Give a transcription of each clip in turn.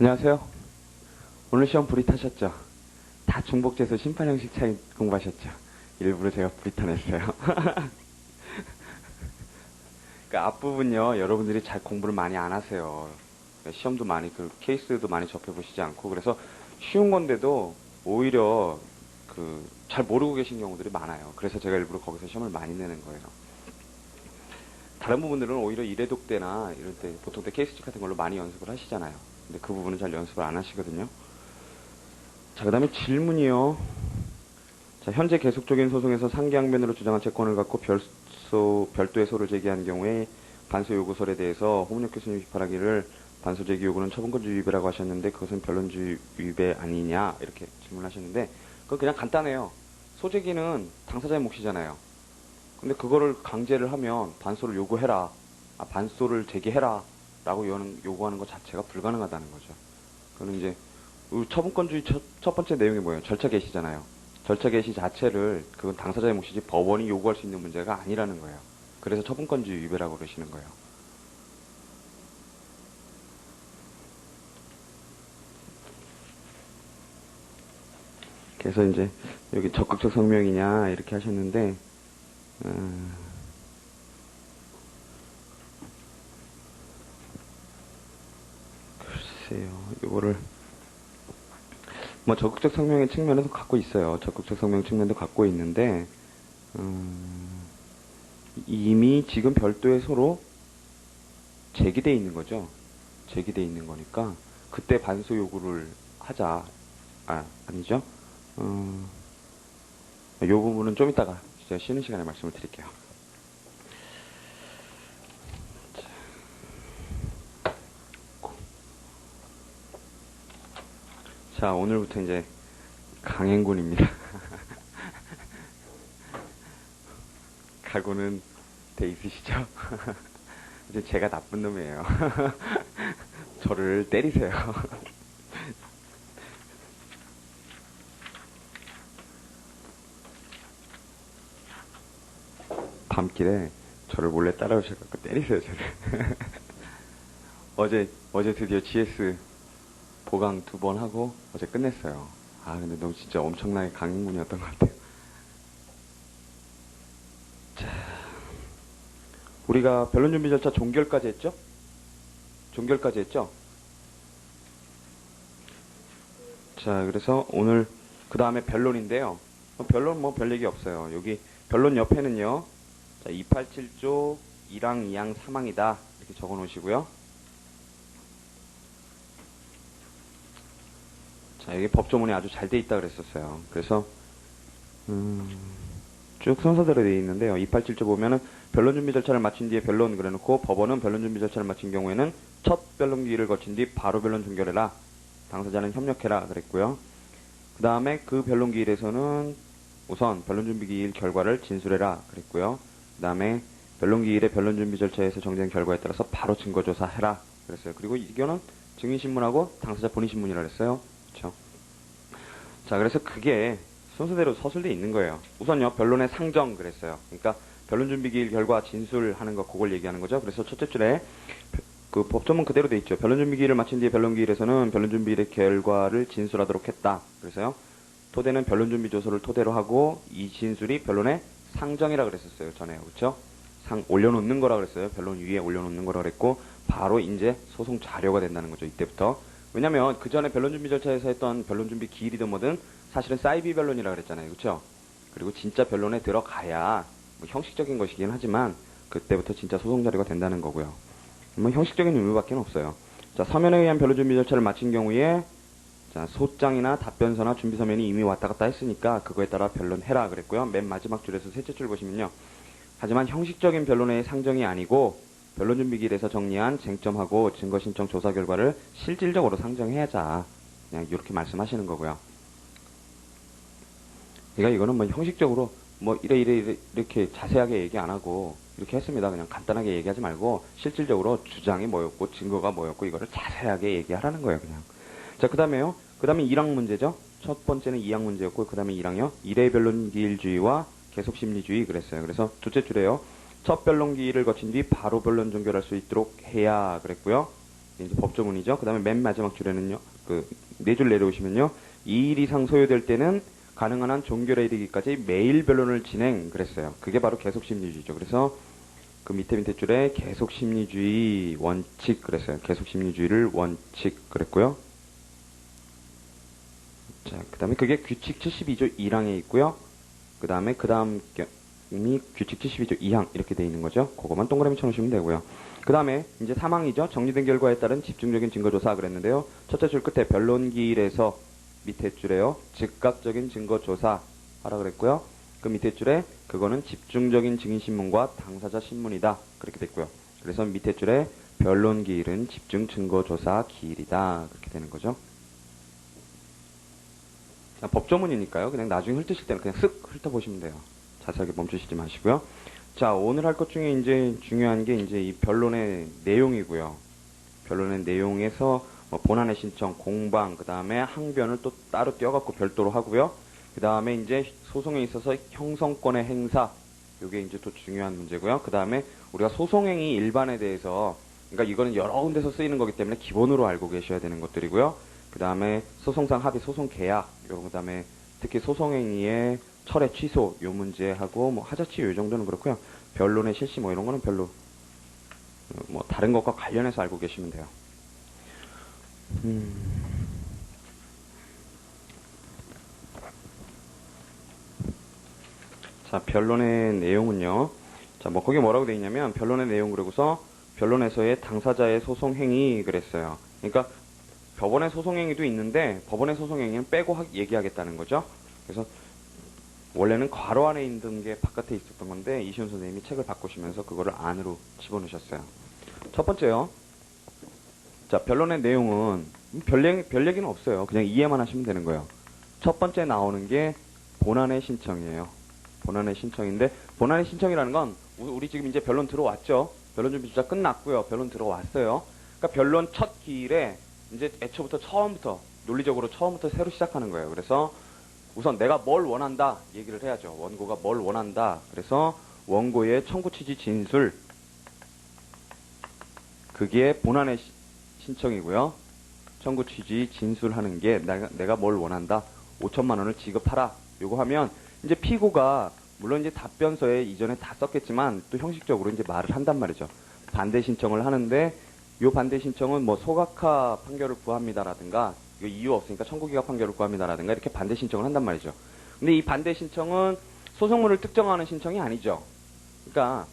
안녕하세요. 오늘 시험 불이 타셨죠? 다 중복돼서 심판 형식 차이 공부하셨죠? 일부러 제가 불이 타냈어요. 그 앞부분요, 여러분들이 잘 공부를 많이 안 하세요. 시험도 많이, 케이스도 많이 접해보시지 않고, 그래서 쉬운 건데도 오히려 잘 모르고 계신 경우들이 많아요. 그래서 제가 일부러 거기서 시험을 많이 내는 거예요. 다른 부분들은 오히려 일회독 때나 이럴 때, 보통 때 케이스집 같은 걸로 많이 연습을 하시잖아요. 근데 그 부분은 잘 연습을 안 하시거든요. 자, 그 다음에 질문이요. 자, 현재 계속적인 소송에서 상기항변으로 주장한 채권을 갖고 별도의 소를 제기한 경우에 반소 요구설에 대해서 홍문혁 교수님이 비판하기를 반소 제기 요구는 처분권주의 위배라고 하셨는데 그것은 변론주의 위배 아니냐 이렇게 질문하셨는데 그건 그냥 간단해요. 소제기는 당사자의 몫이잖아요. 근데 그거를 강제를 하면 반소를 요구해라, 반소를 제기해라 라고 요구하는 것 자체가 불가능하다는 거죠. 그거는 이제 처분권주의 첫 번째 내용이 뭐예요? 절차 개시잖아요. 절차 개시 자체를 그건 당사자의 몫이지 법원이 요구할 수 있는 문제가 아니라는 거예요. 그래서 처분권주의 위배라고 그러시는 거예요. 그래서 이제 여기 적극적 성명이냐 이렇게 하셨는데 글쎄요, 이거를 뭐 적극적 성명의 측면에서 갖고 있어요. 적극적 성명 측면도 갖고 있는데 이미 지금 별도의 소로 제기돼 있는 거죠. 제기돼 있는 거니까 그때 반소 요구를 하자. 아니죠. 요 부분은 좀 이따가 제가 쉬는 시간에 말씀을 드릴게요. 자, 오늘부터 이제 강행군입니다. 각오는 돼 있으시죠? 이제 제가 나쁜 놈이에요. 저를 때리세요. 밤길에 저를 몰래 따라오셔서 때리세요, 저를. 어제 드디어 GS 보강 2번 하고 어제 끝냈어요. 근데 너무 진짜 엄청나게 강행군이었던 것 같아요. 자, 우리가 변론 준비 절차 종결까지 했죠? 종결까지 했죠? 자, 그래서 오늘 그 다음에 변론인데요. 변론 뭐 별 얘기 없어요. 여기 변론 옆에는요. 자, 287조 1항, 2항, 3항이다 이렇게 적어 놓으시고요. 자, 여기 법조문이 아주 잘 돼 있다 그랬었어요. 그래서 쭉 순서대로 돼 있는데요. 287조 보면은 변론 준비 절차를 마친 뒤에 변론 그래놓고 법원은 변론 준비 절차를 마친 경우에는 첫 변론 기일을 거친 뒤 바로 변론 종결해라. 당사자는 협력해라 그랬고요. 그 다음에 그 변론 기일에서는 우선 변론 준비 기일 결과를 진술해라 그랬고요. 그 다음에 변론 기일의 변론 준비 절차에서 정지한 결과에 따라서 바로 증거 조사해라 그랬어요. 그리고 이거는 증인 신문하고 당사자 본인 신문이라 그랬어요. 그렇죠? 자, 그래서 그게 순서대로 서술돼 있는 거예요. 우선요, 변론의 상정 그랬어요. 그러니까 변론 준비 기일 결과 진술하는 거 그걸 얘기하는 거죠. 그래서 첫째 줄에 그 법조문 그대로 돼 있죠. 변론 준비 기일을 마친 뒤에 변론 기일에서는 변론 준비 기일의 결과를 진술하도록 했다. 그래서요, 토대는 변론 준비 조서를 토대로 하고 이 진술이 변론의 상정이라 그랬었어요. 전에요. 그렇죠? 올려놓는 거라 그랬어요. 변론 위에 올려놓는 거라 그랬고 바로 이제 소송 자료가 된다는 거죠. 이때부터. 왜냐면 그 전에 변론 준비 절차에서 했던 변론 준비 기일이든 뭐든 사실은 사이비 변론이라 그랬잖아요. 그렇죠? 그리고 진짜 변론에 들어가야 뭐 형식적인 것이긴 하지만 그때부터 진짜 소송 자료가 된다는 거고요. 뭐 형식적인 의미밖에 없어요. 자, 서면에 의한 변론 준비 절차를 마친 경우에 자, 소장이나 답변서나 준비서면이 이미 왔다 갔다 했으니까 그거에 따라 변론해라 그랬고요. 맨 마지막 줄에서 셋째 줄 보시면요. 하지만 형식적인 변론의 상정이 아니고 변론 준비 기일에서 정리한 쟁점하고 증거 신청 조사 결과를 실질적으로 상정해야자. 그냥 이렇게 말씀하시는 거고요. 그러니까 이거는 뭐 형식적으로 뭐 이렇게 자세하게 얘기 안 하고 이렇게 했습니다. 그냥 간단하게 얘기하지 말고 실질적으로 주장이 뭐였고 증거가 뭐였고 이거를 자세하게 얘기하라는 거예요. 그냥. 자, 그 다음에 1항 문제죠. 첫 번째는 2항 문제였고 그 다음에 1항이요. 이례 변론 기일주의와 계속 심리주의 그랬어요. 그래서 둘째 줄에요. 첫 변론 기일을 거친 뒤 바로 변론 종결할 수 있도록 해야 그랬고요. 이제 법조문이죠. 그 다음에 맨 마지막 줄에는요, 네 줄 내려오시면요, 2일 이상 소요될 때는 가능한 한 종결에 이르기까지 매일 변론을 진행 그랬어요. 그게 바로 계속심리주의죠. 그래서 그 밑에 줄에 계속심리주의 원칙 그랬어요. 계속심리주의를 원칙 그랬고요. 자, 그 다음에 그게 규칙 72조 1항에 있고요. 그 다음에 그 다음 이 규칙 72조 2항 이렇게 돼 있는 거죠. 그거만 동그라미 쳐놓으시면 되고요. 그 다음에 이제 3항이죠. 정리된 결과에 따른 집중적인 증거조사 그랬는데요. 첫째 줄 끝에 변론기일에서 밑에 줄에요. 즉각적인 증거조사 하라 그랬고요. 그 밑에 줄에 그거는 집중적인 증인신문과 당사자 신문이다 그렇게 됐고요. 그래서 밑에 줄에 변론기일은 집중 증거조사 기일이다 그렇게 되는 거죠. 법조문이니까요. 그냥 나중에 훑으실 때는 그냥 쓱 훑어보시면 돼요. 자세하게 멈추시지 마시고요. 자, 오늘 할 것 중에 이제 중요한 게 이제 이 변론의 내용이고요. 변론의 내용에서 뭐 본안의 신청, 공방, 그 다음에 항변을 또 따로 떼어갖고 별도로 하고요. 그 다음에 이제 소송에 있어서 형성권의 행사, 요게 이제 또 중요한 문제고요. 그 다음에 우리가 소송행위 일반에 대해서, 그러니까 이거는 여러 군데서 쓰이는 거기 때문에 기본으로 알고 계셔야 되는 것들이고요. 그 다음에 소송상 합의, 소송 계약, 요런 그 다음에 특히 소송행위의 철회 취소, 요 문제하고 뭐 하자치 요 정도는 그렇고요. 변론의 실시 뭐 이런 거는 별로 뭐 다른 것과 관련해서 알고 계시면 돼요. 자, 변론의 내용은요. 자, 뭐 거기 뭐라고 돼 있냐면 변론의 내용 그러고서 변론에서의 당사자의 소송 행위 그랬어요. 그러니까 법원의 소송 행위도 있는데 법원의 소송 행위는 빼고 얘기하겠다는 거죠. 그래서 원래는 괄호 안에 있는 게 바깥에 있었던 건데 이시훈 선생님이 책을 바꾸시면서 그거를 안으로 집어넣으셨어요. 첫 번째요. 자, 변론의 내용은 별 얘기는 없어요. 그냥 이해만 하시면 되는 거예요. 첫 번째 나오는 게 본안의 신청이에요. 본안의 신청인데 본안의 신청이라는 건 우리 지금 이제 변론 들어왔죠. 변론 준비 주자 끝났고요. 변론 들어왔어요. 그러니까 변론 첫 기일에 이제 애초부터 처음부터 논리적으로 처음부터 새로 시작하는 거예요. 그래서 우선 내가 뭘 원한다 얘기를 해야죠. 원고가 뭘 원한다. 그래서 원고의 청구 취지 진술 그게 본안의 신청이고요. 청구 취지 진술하는 게 내가 뭘 원한다. 5천만 원을 지급하라. 요거 하면 이제 피고가 물론 이제 답변서에 이전에 다 썼겠지만 또 형식적으로 이제 말을 한단 말이죠. 반대 신청을 하는데 요 반대 신청은 뭐 소각화 판결을 구합니다라든가 이거 이유 없으니까 청구기각 판결을 구합니다라든가 이렇게 반대 신청을 한단 말이죠. 근데 이 반대 신청은 소송물을 특정하는 신청이 아니죠. 그러니까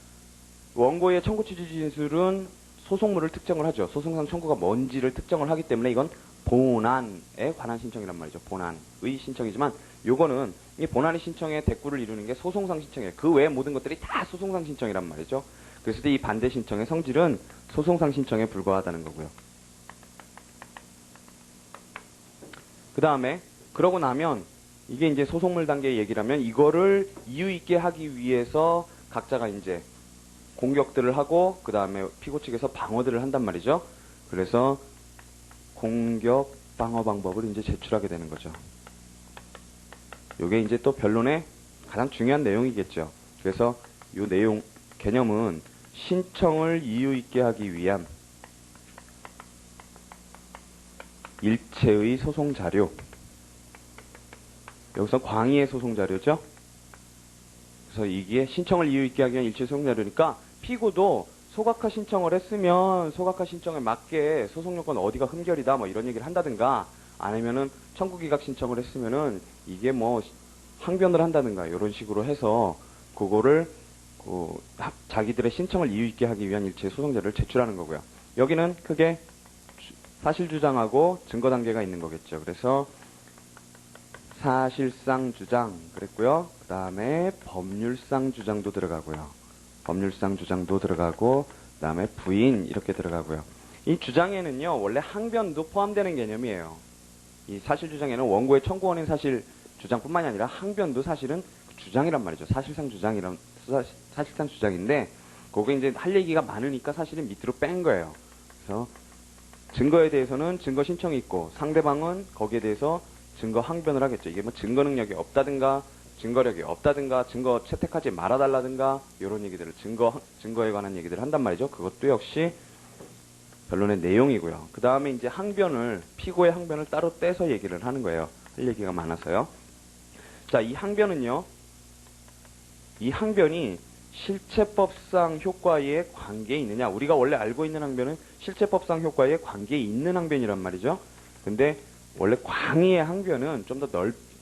원고의 청구 취지 진술은 소송물을 특정을 하죠. 소송상 청구가 뭔지를 특정을 하기 때문에 이건 본안에 관한 신청이란 말이죠. 본안의 신청이지만 요거는 이 본안의 신청에 대꾸를 이루는 게 소송상 신청이에요. 그 외의 모든 것들이 다 소송상 신청이란 말이죠. 그래서 이 반대 신청의 성질은 소송상 신청에 불과하다는 거고요. 그 다음에 그러고 나면 이게 이제 소송물 단계의 얘기라면 이거를 이유 있게 하기 위해서 각자가 이제 공격들을 하고 그 다음에 피고 측에서 방어들을 한단 말이죠. 그래서 공격 방어 방법을 이제 제출하게 되는 거죠. 요게 이제 또 변론의 가장 중요한 내용이겠죠. 그래서 요 내용 개념은 신청을 이유 있게 하기 위한 일체의 소송 자료. 여기서 광의의 소송 자료죠. 그래서 이게 신청을 이유 있게 하기 위한 일체의 소송 자료니까 피고도 소각화 신청을 했으면 소각화 신청에 맞게 소송 요건 어디가 흠결이다 뭐 이런 얘기를 한다든가 아니면은 청구기각 신청을 했으면은 이게 뭐 항변을 한다든가 이런 식으로 해서 그거를 자기들의 신청을 이유 있게 하기 위한 일체의 소송 자료를 제출하는 거고요. 여기는 크게 사실 주장하고 증거 단계가 있는 거겠죠. 그래서 사실상 주장 그랬고요. 그 다음에 법률상 주장도 들어가고요. 법률상 주장도 들어가고 그 다음에 부인 이렇게 들어가고요. 이 주장에는요. 원래 항변도 포함되는 개념이에요. 이 사실 주장에는 원고의 청구원인 사실 주장뿐만이 아니라 항변도 사실은 주장이란 말이죠. 사실상 주장인데 거기에 이제 할 얘기가 많으니까 사실은 밑으로 뺀 거예요. 그래서 증거에 대해서는 증거 신청이 있고 상대방은 거기에 대해서 증거 항변을 하겠죠. 이게 뭐 증거 능력이 없다든가 증거력이 없다든가 증거 채택하지 말아달라든가 이런 얘기들을 증거에 관한 얘기들을 한단 말이죠. 그것도 역시 변론의 내용이고요. 그 다음에 이제 피고의 항변을 따로 떼서 얘기를 하는 거예요. 할 얘기가 많아서요. 자, 이 항변은요, 이 항변이 실체법상 효과에 관계에 있느냐. 우리가 원래 알고 있는 항변은 실체법상 효과에 관계에 있는 항변이란 말이죠. 근데 원래 광의의 항변은 좀 더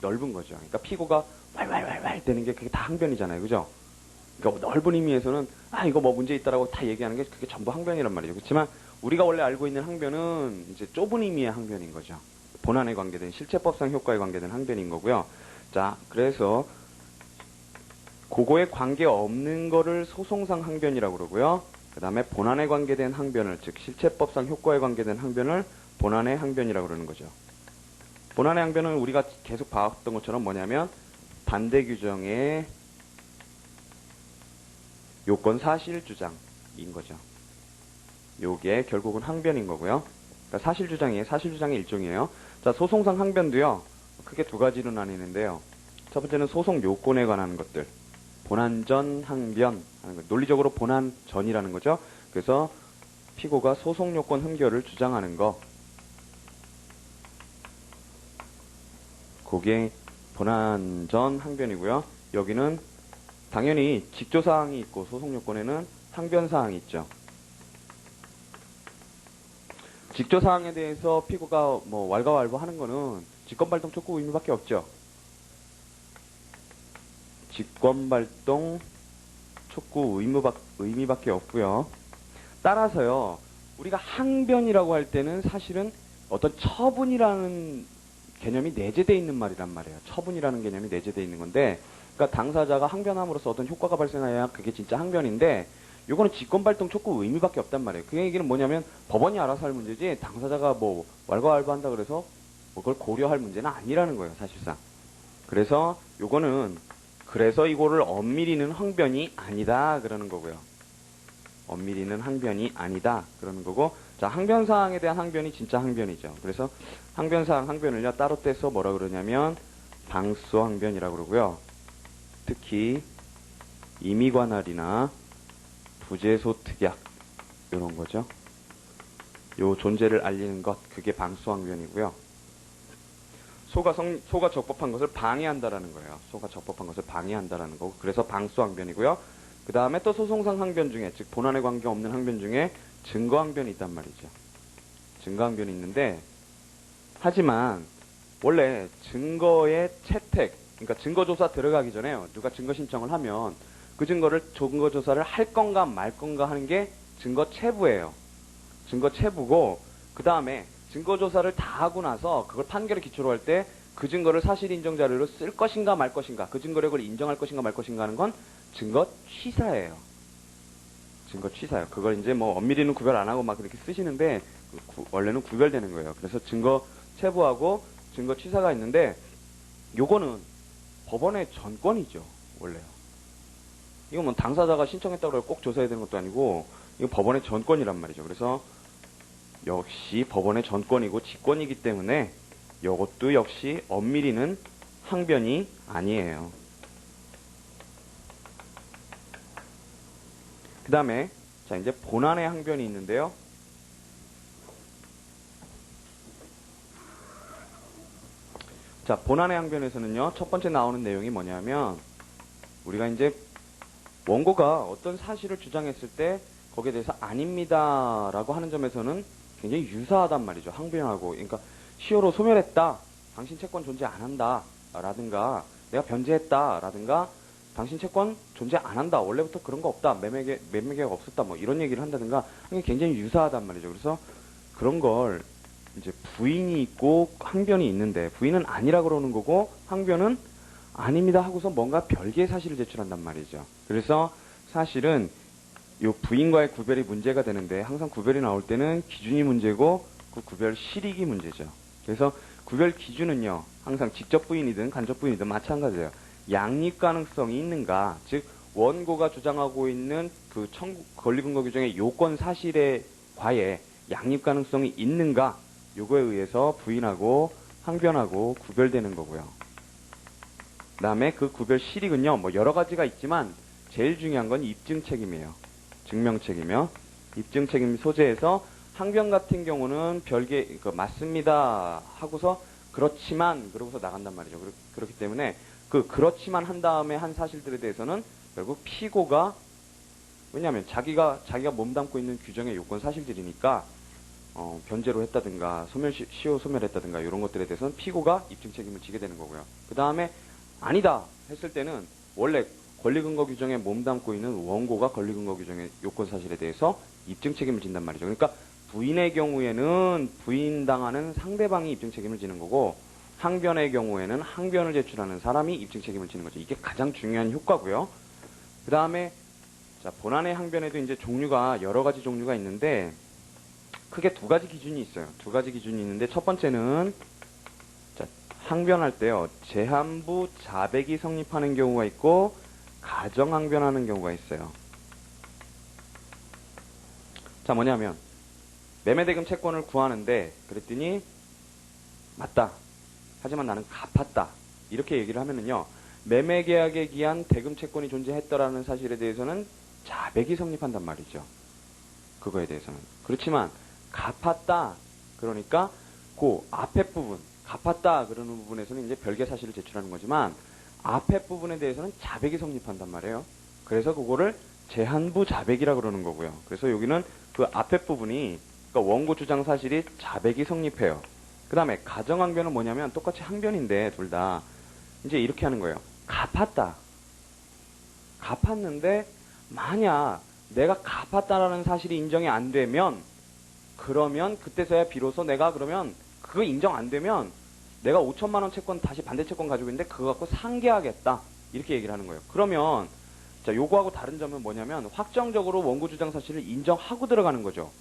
넓은 거죠. 그러니까 피고가 왈왈왈왈 되는 게 그게 다 항변이잖아요. 그죠? 그러니까 넓은 의미에서는 이거 뭐 문제 있다라고 다 얘기하는 게 그게 전부 항변이란 말이죠. 그렇지만 우리가 원래 알고 있는 항변은 이제 좁은 의미의 항변인 거죠. 본안에 관계된 실체법상 효과에 관계된 항변인 거고요. 자, 그래서 그거에 관계 없는 거를 소송상 항변이라고 그러고요. 그 다음에 본안에 관계된 항변을, 즉 실체법상 효과에 관계된 항변을 본안의 항변이라고 그러는 거죠. 본안의 항변은 우리가 계속 봐왔던 것처럼 뭐냐면 반대 규정의 요건 사실 주장인 거죠. 요게 결국은 항변인 거고요. 그러니까 사실 주장의 일종이에요. 자, 소송상 항변도요, 크게 두 가지로 나뉘는데요. 첫 번째는 소송 요건에 관한 것들. 본안전 항변 하는 거. 논리적으로 본안전이라는 거죠. 그래서 피고가 소송 요건 흠결을 주장하는 거. 그게 본안전 항변이고요. 여기는 당연히 직조사항이 있고 소송 요건에는 항변사항이 있죠. 직조사항에 대해서 피고가 뭐 왈가왈부하는 거는 직권발동 촉구 의무밖에 없죠. 직권발동 촉구 의미밖에 없고요. 따라서요, 우리가 항변이라고 할 때는 사실은 어떤 처분이라는 개념이 내재되어 있는 말이란 말이에요. 처분이라는 개념이 내재되어 있는 건데, 그러니까 당사자가 항변함으로써 어떤 효과가 발생해야 그게 진짜 항변인데, 요거는 직권발동 촉구 의미밖에 없단 말이에요. 그 얘기는 뭐냐면 법원이 알아서 할 문제지 당사자가 뭐 왈가왈부한다 그래서 뭐 그걸 고려할 문제는 아니라는 거예요, 사실상. 그래서 요거는 그래서 이거를 엄밀히는 항변이 아니다 그러는 거고요. 엄밀히는 항변이 아니다 그러는 거고, 자, 항변사항에 대한 항변이 진짜 항변이죠. 그래서 항변사항 항변을요 따로 떼서 뭐라 그러냐면 방수 항변이라고 그러고요. 특히 임의관할이나 부재소 특약 이런 거죠. 요 존재를 알리는 것, 그게 방수 항변이고요. 소가 적법한 것을 방해한다라는 거예요. 소가 적법한 것을 방해한다라는 거고, 그래서 방수 항변이고요. 그 다음에 또 소송상 항변 중에, 즉 본안에 관계없는 항변 중에 증거 항변이 있단 말이죠. 증거 항변이 있는데, 하지만 원래 증거의 채택, 그러니까 증거조사 들어가기 전에요, 누가 증거 신청을 하면 그 증거조사를 할 건가 말 건가 하는 게 증거 체부예요. 증거 체부고, 그 다음에 증거조사를 다 하고 나서 그걸 판결에 기초로 할 때 그 증거를 사실 인정 자료로 쓸 것인가 말 것인가, 그 증거력을 인정할 것인가 말 것인가 하는 건 증거 취사예요. 증거 취사요. 그걸 이제 뭐 엄밀히는 구별 안 하고 막 그렇게 쓰시는데 원래는 구별되는 거예요. 그래서 증거 체부하고 증거 취사가 있는데, 요거는 법원의 전권이죠, 원래요. 이건 뭐 당사자가 신청했다고 해서 꼭 조사해야 되는 것도 아니고, 이거 법원의 전권이란 말이죠. 그래서 역시 법원의 전권이고 직권이기 때문에 이것도 역시 엄밀히는 항변이 아니에요. 그 다음에 자, 이제 본안의 항변이 있는데요. 자, 본안의 항변에서는요, 첫 번째 나오는 내용이 뭐냐면, 우리가 이제 원고가 어떤 사실을 주장했을 때 거기에 대해서 아닙니다라고 하는 점에서는 굉장히 유사하단 말이죠. 항변하고. 그러니까 시효로 소멸했다, 당신 채권 존재 안 한다 라든가, 내가 변제했다 라든가, 당신 채권 존재 안 한다, 원래부터 그런 거 없다, 매매계약 없었다, 뭐 이런 얘기를 한다든가 하는 게 굉장히 유사하단 말이죠. 그래서 그런 걸 이제 부인이 있고 항변이 있는데, 부인은 아니라 그러는 거고 항변은 아닙니다 하고서 뭔가 별개의 사실을 제출한단 말이죠. 그래서 사실은 이 부인과의 구별이 문제가 되는데, 항상 구별이 나올 때는 기준이 문제고 그 구별 실익이 문제죠. 그래서 구별 기준은요, 항상 직접 부인이든 간접 부인이든 마찬가지예요. 양립 가능성이 있는가, 즉 원고가 주장하고 있는 그 권리근거 규정의 요건 사실에 과에 양립 가능성이 있는가, 요거에 의해서 부인하고 항변하고 구별되는 거고요. 그 다음에 그 구별 실익은요, 뭐 여러 가지가 있지만 제일 중요한 건 입증 책임이에요. 증명 책임이요. 입증 책임 소재에서 항변 같은 경우는 별개, 맞습니다 하고서 그렇지만 그러고서 나간단 말이죠. 그렇기 때문에 그렇지만 한 다음에 한 사실들에 대해서는 결국 피고가, 왜냐하면 자기가 몸담고 있는 규정의 요건 사실들이니까 변제로 했다든가 시효 소멸했다든가 이런 것들에 대해서는 피고가 입증 책임을 지게 되는 거고요. 그 다음에 아니다 했을 때는 원래 권리근거 규정에 몸담고 있는 원고가 권리근거 규정의 요건 사실에 대해서 입증 책임을 진단 말이죠. 그러니까 부인의 경우에는 부인당하는 상대방이 입증 책임을 지는 거고, 항변의 경우에는 항변을 제출하는 사람이 입증 책임을 지는 거죠. 이게 가장 중요한 효과고요. 그 다음에 자, 본안의 항변에도 이제 종류가 여러 가지 종류가 있는데 크게 두 가지 기준이 있어요. 두 가지 기준이 있는데 첫 번째는 자, 항변할 때요. 재한부 자백이 성립하는 경우가 있고 가정 항변하는 경우가 있어요. 자, 뭐냐면 매매대금 채권을 구하는데 그랬더니 맞다. 하지만 나는 갚았다. 이렇게 얘기를 하면은요. 매매계약에 기한 대금 채권이 존재했더라는 사실에 대해서는 자백이 성립한단 말이죠. 그거에 대해서는. 그렇지만 갚았다. 그러니까 그 앞에 부분, 갚았다 그러는 부분에서는 이제 별개 사실을 제출하는 거지만 앞에 부분에 대해서는 자백이 성립한단 말이에요. 그래서 그거를 재한부 자백이라 그러는 거고요. 그래서 여기는 그 앞에 부분이, 그러니까 원고 주장 사실이 자백이 성립해요. 그 다음에 가정항변은 뭐냐면 똑같이 항변인데 둘 다 이제 이렇게 하는 거예요. 갚았다. 갚았는데 만약 내가 갚았다라는 사실이 인정이 안 되면, 그러면 그때서야 비로소 내가 그러면 그거 인정 안 되면 내가 5천만 원 채권 다시 반대 채권 가지고 있는데 그거 갖고 상계하겠다. 이렇게 얘기를 하는 거예요. 그러면 자, 요거하고 다른 점은 뭐냐면 확정적으로 원고 주장 사실을 인정하고 들어가는 거죠.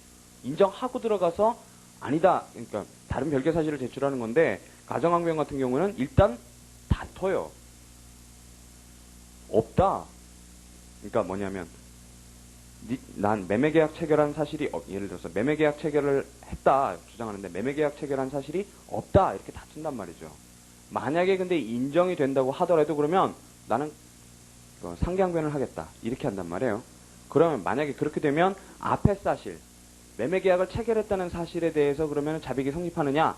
인정하고 들어가서 아니다. 그러니까 다른 별개 사실을 제출하는 건데 가정항변 같은 경우는 일단 다퉈요. 없다. 그러니까 뭐냐면 난 매매계약 체결한 사실이 예를 들어서 매매계약 체결을 했다 주장하는데 매매계약 체결한 사실이 없다 이렇게 다툰단 말이죠. 만약에 근데 인정이 된다고 하더라도 그러면 나는 상계항변을 하겠다 이렇게 한단 말이에요. 그러면 만약에 그렇게 되면 앞에 사실 매매계약을 체결했다는 사실에 대해서 그러면 자백이 성립하느냐?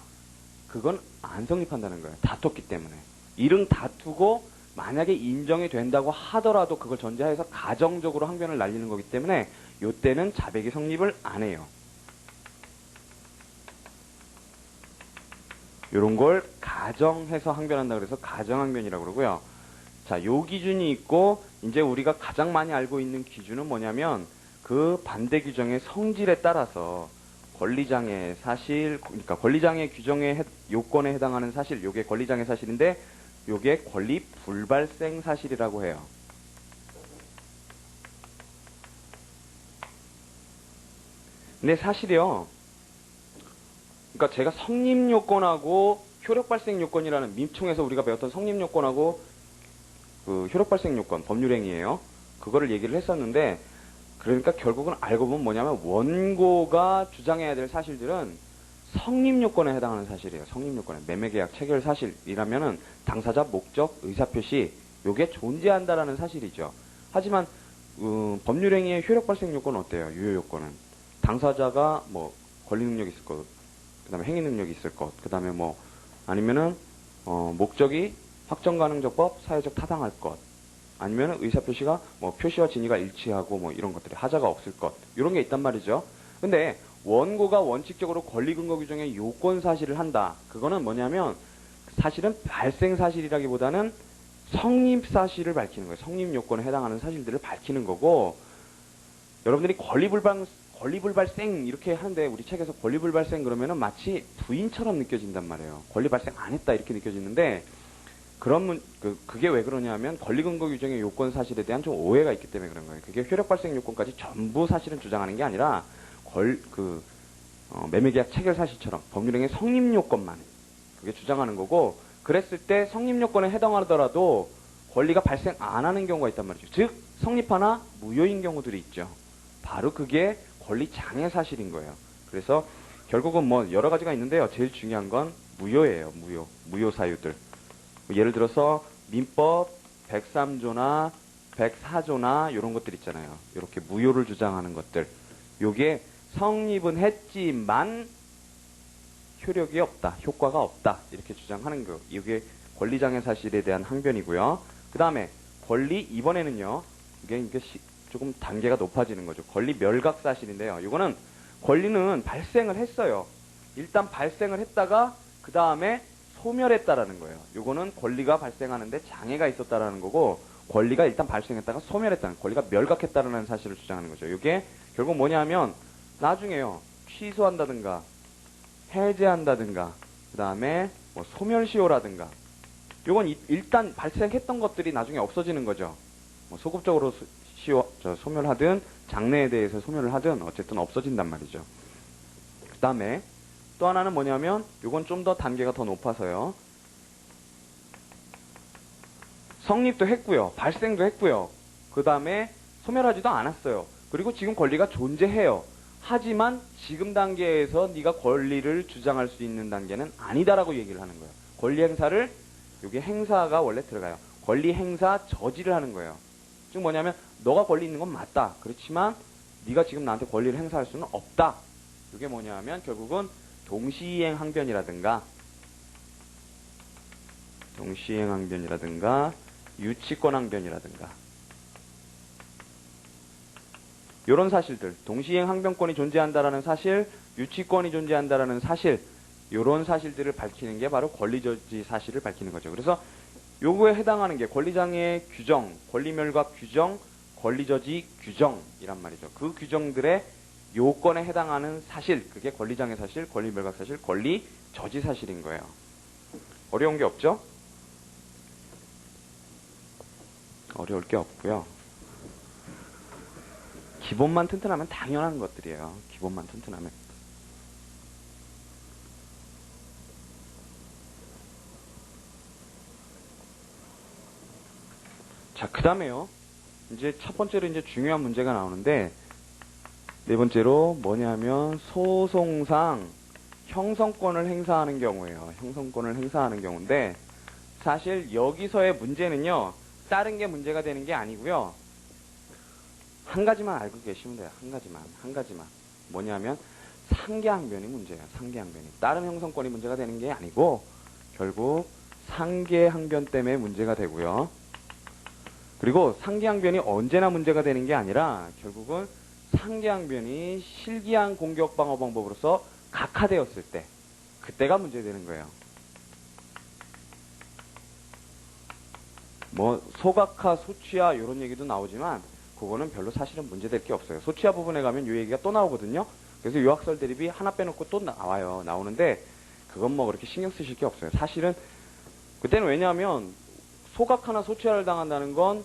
그건 안 성립한다는 거예요. 다퉜기 때문에. 이른 다투고 만약에 인정이 된다고 하더라도 그걸 전제해서 가정적으로 항변을 날리는 거기 때문에 이때는 자백이 성립을 안 해요. 이런 걸 가정해서 항변한다 그래서 가정항변이라고 그러고요. 자, 요 기준이 있고 이제 우리가 가장 많이 알고 있는 기준은 뭐냐면 그 반대 규정의 성질에 따라서 권리장애 사실, 그러니까 권리장애 규정의 요건에 해당하는 사실, 요게 권리장애 사실인데 요게 권리 불발생 사실이라고 해요. 근데 사실이요. 그러니까 제가 성립 요건하고 효력 발생 요건이라는 민총에서 우리가 배웠던 성립 요건하고 그 효력 발생 요건, 법률행위예요. 그거를 얘기를 했었는데 그러니까 결국은 알고 보면 뭐냐면 원고가 주장해야 될 사실들은 성립 요건에 해당하는 사실이에요. 성립 요건에 매매계약 체결 사실이라면은 당사자 목적 의사표시 요게 존재한다라는 사실이죠. 하지만 법률행위의 효력 발생 요건은 어때요? 유효 요건은 당사자가 뭐 권리 능력이 있을 것, 그다음에 행위 능력이 있을 것, 그다음에 뭐 아니면은 목적이 확정 가능적법 사회적 타당할 것, 아니면 의사표시가 뭐 표시와 진위가 일치하고 뭐 이런 것들이 하자가 없을 것 이런 게 있단 말이죠. 근데 원고가 원칙적으로 권리근거 규정의 요건 사실을 한다. 그거는 뭐냐면 사실은 발생 사실이라기보다는 성립 사실을 밝히는 거예요. 성립 요건에 해당하는 사실들을 밝히는 거고, 여러분들이 권리불발생 이렇게 하는데 우리 책에서 권리불발생 그러면은 마치 부인처럼 느껴진단 말이에요. 권리발생 안 했다 이렇게 느껴지는데 그게 왜 그러냐면 권리근거 규정의 요건 사실에 대한 좀 오해가 있기 때문에 그런 거예요. 그게 효력 발생 요건까지 전부 사실은 주장하는 게 아니라 매매계약 체결 사실처럼 법률행위 성립 요건만 그게 주장하는 거고, 그랬을 때 성립 요건에 해당하더라도 권리가 발생 안 하는 경우가 있단 말이죠. 즉 성립하나 무효인 경우들이 있죠. 바로 그게 권리 장애 사실인 거예요. 그래서 결국은 뭐 여러 가지가 있는데요. 제일 중요한 건 무효예요. 무효 사유들. 예를 들어서 민법 103조나 104조나 이런 것들 있잖아요. 이렇게 무효를 주장하는 것들. 요게 성립은 했지만 효력이 없다, 효과가 없다 이렇게 주장하는 거. 이게 권리장애 사실에 대한 항변이고요. 그 다음에 권리 2번에는요. 이게 조금 단계가 높아지는 거죠. 권리 멸각 사실인데요. 이거는 권리는 발생을 했어요. 일단 발생을 했다가 그 다음에 소멸했다라는 거예요. 이거는 권리가 발생하는데 장애가 있었다라는 거고, 권리가 일단 발생했다가 소멸했다는, 권리가 멸각했다라는 사실을 주장하는 거죠. 이게 결국 뭐냐면 나중에요. 취소한다든가 해제한다든가 그 다음에 뭐 소멸시효라든가, 이건 일단 발생했던 것들이 나중에 없어지는 거죠. 뭐 소급적으로 소멸하든 장래에 대해서 소멸을 하든 어쨌든 없어진단 말이죠. 그 다음에 또 하나는 뭐냐면 이건 좀 더 단계가 더 높아서요. 성립도 했고요. 발생도 했고요. 그 다음에 소멸하지도 않았어요. 그리고 지금 권리가 존재해요. 하지만 지금 단계에서 네가 권리를 주장할 수 있는 단계는 아니다라고 얘기를 하는 거예요. 권리 행사를, 여기 행사가 원래 들어가요. 권리 행사 저지를 하는 거예요. 즉 뭐냐면 너가 권리 있는 건 맞다. 그렇지만 네가 지금 나한테 권리를 행사할 수는 없다. 이게 뭐냐면 결국은 동시이행 항변이라든가 유치권 항변이라든가 이런 사실들, 동시이행 항변권이 존재한다라는 사실, 유치권이 존재한다라는 사실, 이런 사실들을 밝히는 게 바로 권리저지 사실을 밝히는 거죠. 그래서 요거에 해당하는 게 권리장애 규정, 권리멸각 규정, 권리저지 규정이란 말이죠. 그 규정들의 요건에 해당하는 사실, 그게 권리장애 사실, 권리멸각 사실, 권리저지 사실인 거예요. 어려운 게 없죠? 어려울 게 없고요. 기본만 튼튼하면 당연한 것들이에요. 기본만 튼튼하면. 자, 그 다음에요. 이제 첫 번째로 이제 중요한 문제가 나오는데, 네 번째로 뭐냐면 소송상 형성권을 행사하는 경우예요. 형성권을 행사하는 경우인데, 사실 여기서의 문제는요, 다른 게 문제가 되는 게 아니고요. 한 가지만 알고 계시면 돼요. 한 가지만. 뭐냐면 상계항변이 문제예요. 상계항변이. 다른 형성권이 문제가 되는 게 아니고 결국 상계항변 때문에 문제가 되고요. 그리고 상계항변이 언제나 문제가 되는 게 아니라 결국은 상계항변이 실기한 공격 방어 방법으로서 각하되었을 때, 그때가 문제되는 거예요. 뭐 소각화, 소취화 이런 얘기도 나오지만 그거는 별로 사실은 문제될 게 없어요. 소취화 부분에 가면 이 얘기가 또 나오거든요. 그래서 유학설 대립이 하나 빼놓고 또 나오는데 그건 뭐 그렇게 신경 쓰실 게 없어요. 사실은 그때는 왜냐하면 소각화나 소취화를 당한다는 건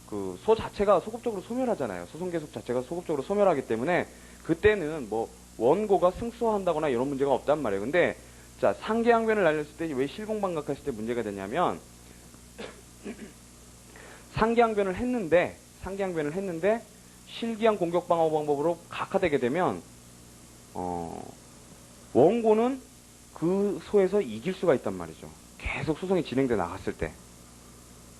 그 소 자체가 소급적으로 소멸하잖아요. 소송 계속 자체가 소급적으로 소멸하기 때문에 그때는 뭐 원고가 승소한다거나 이런 문제가 없단 말이에요. 근데 자, 상계항변을 날렸을 때 왜 실공반각했을 때 문제가 되냐면 상계항변을 했는데 실기한 공격 방어 방법으로 각하되게 되면 원고는 그 소에서 이길 수가 있단 말이죠. 계속 소송이 진행돼 나갔을 때.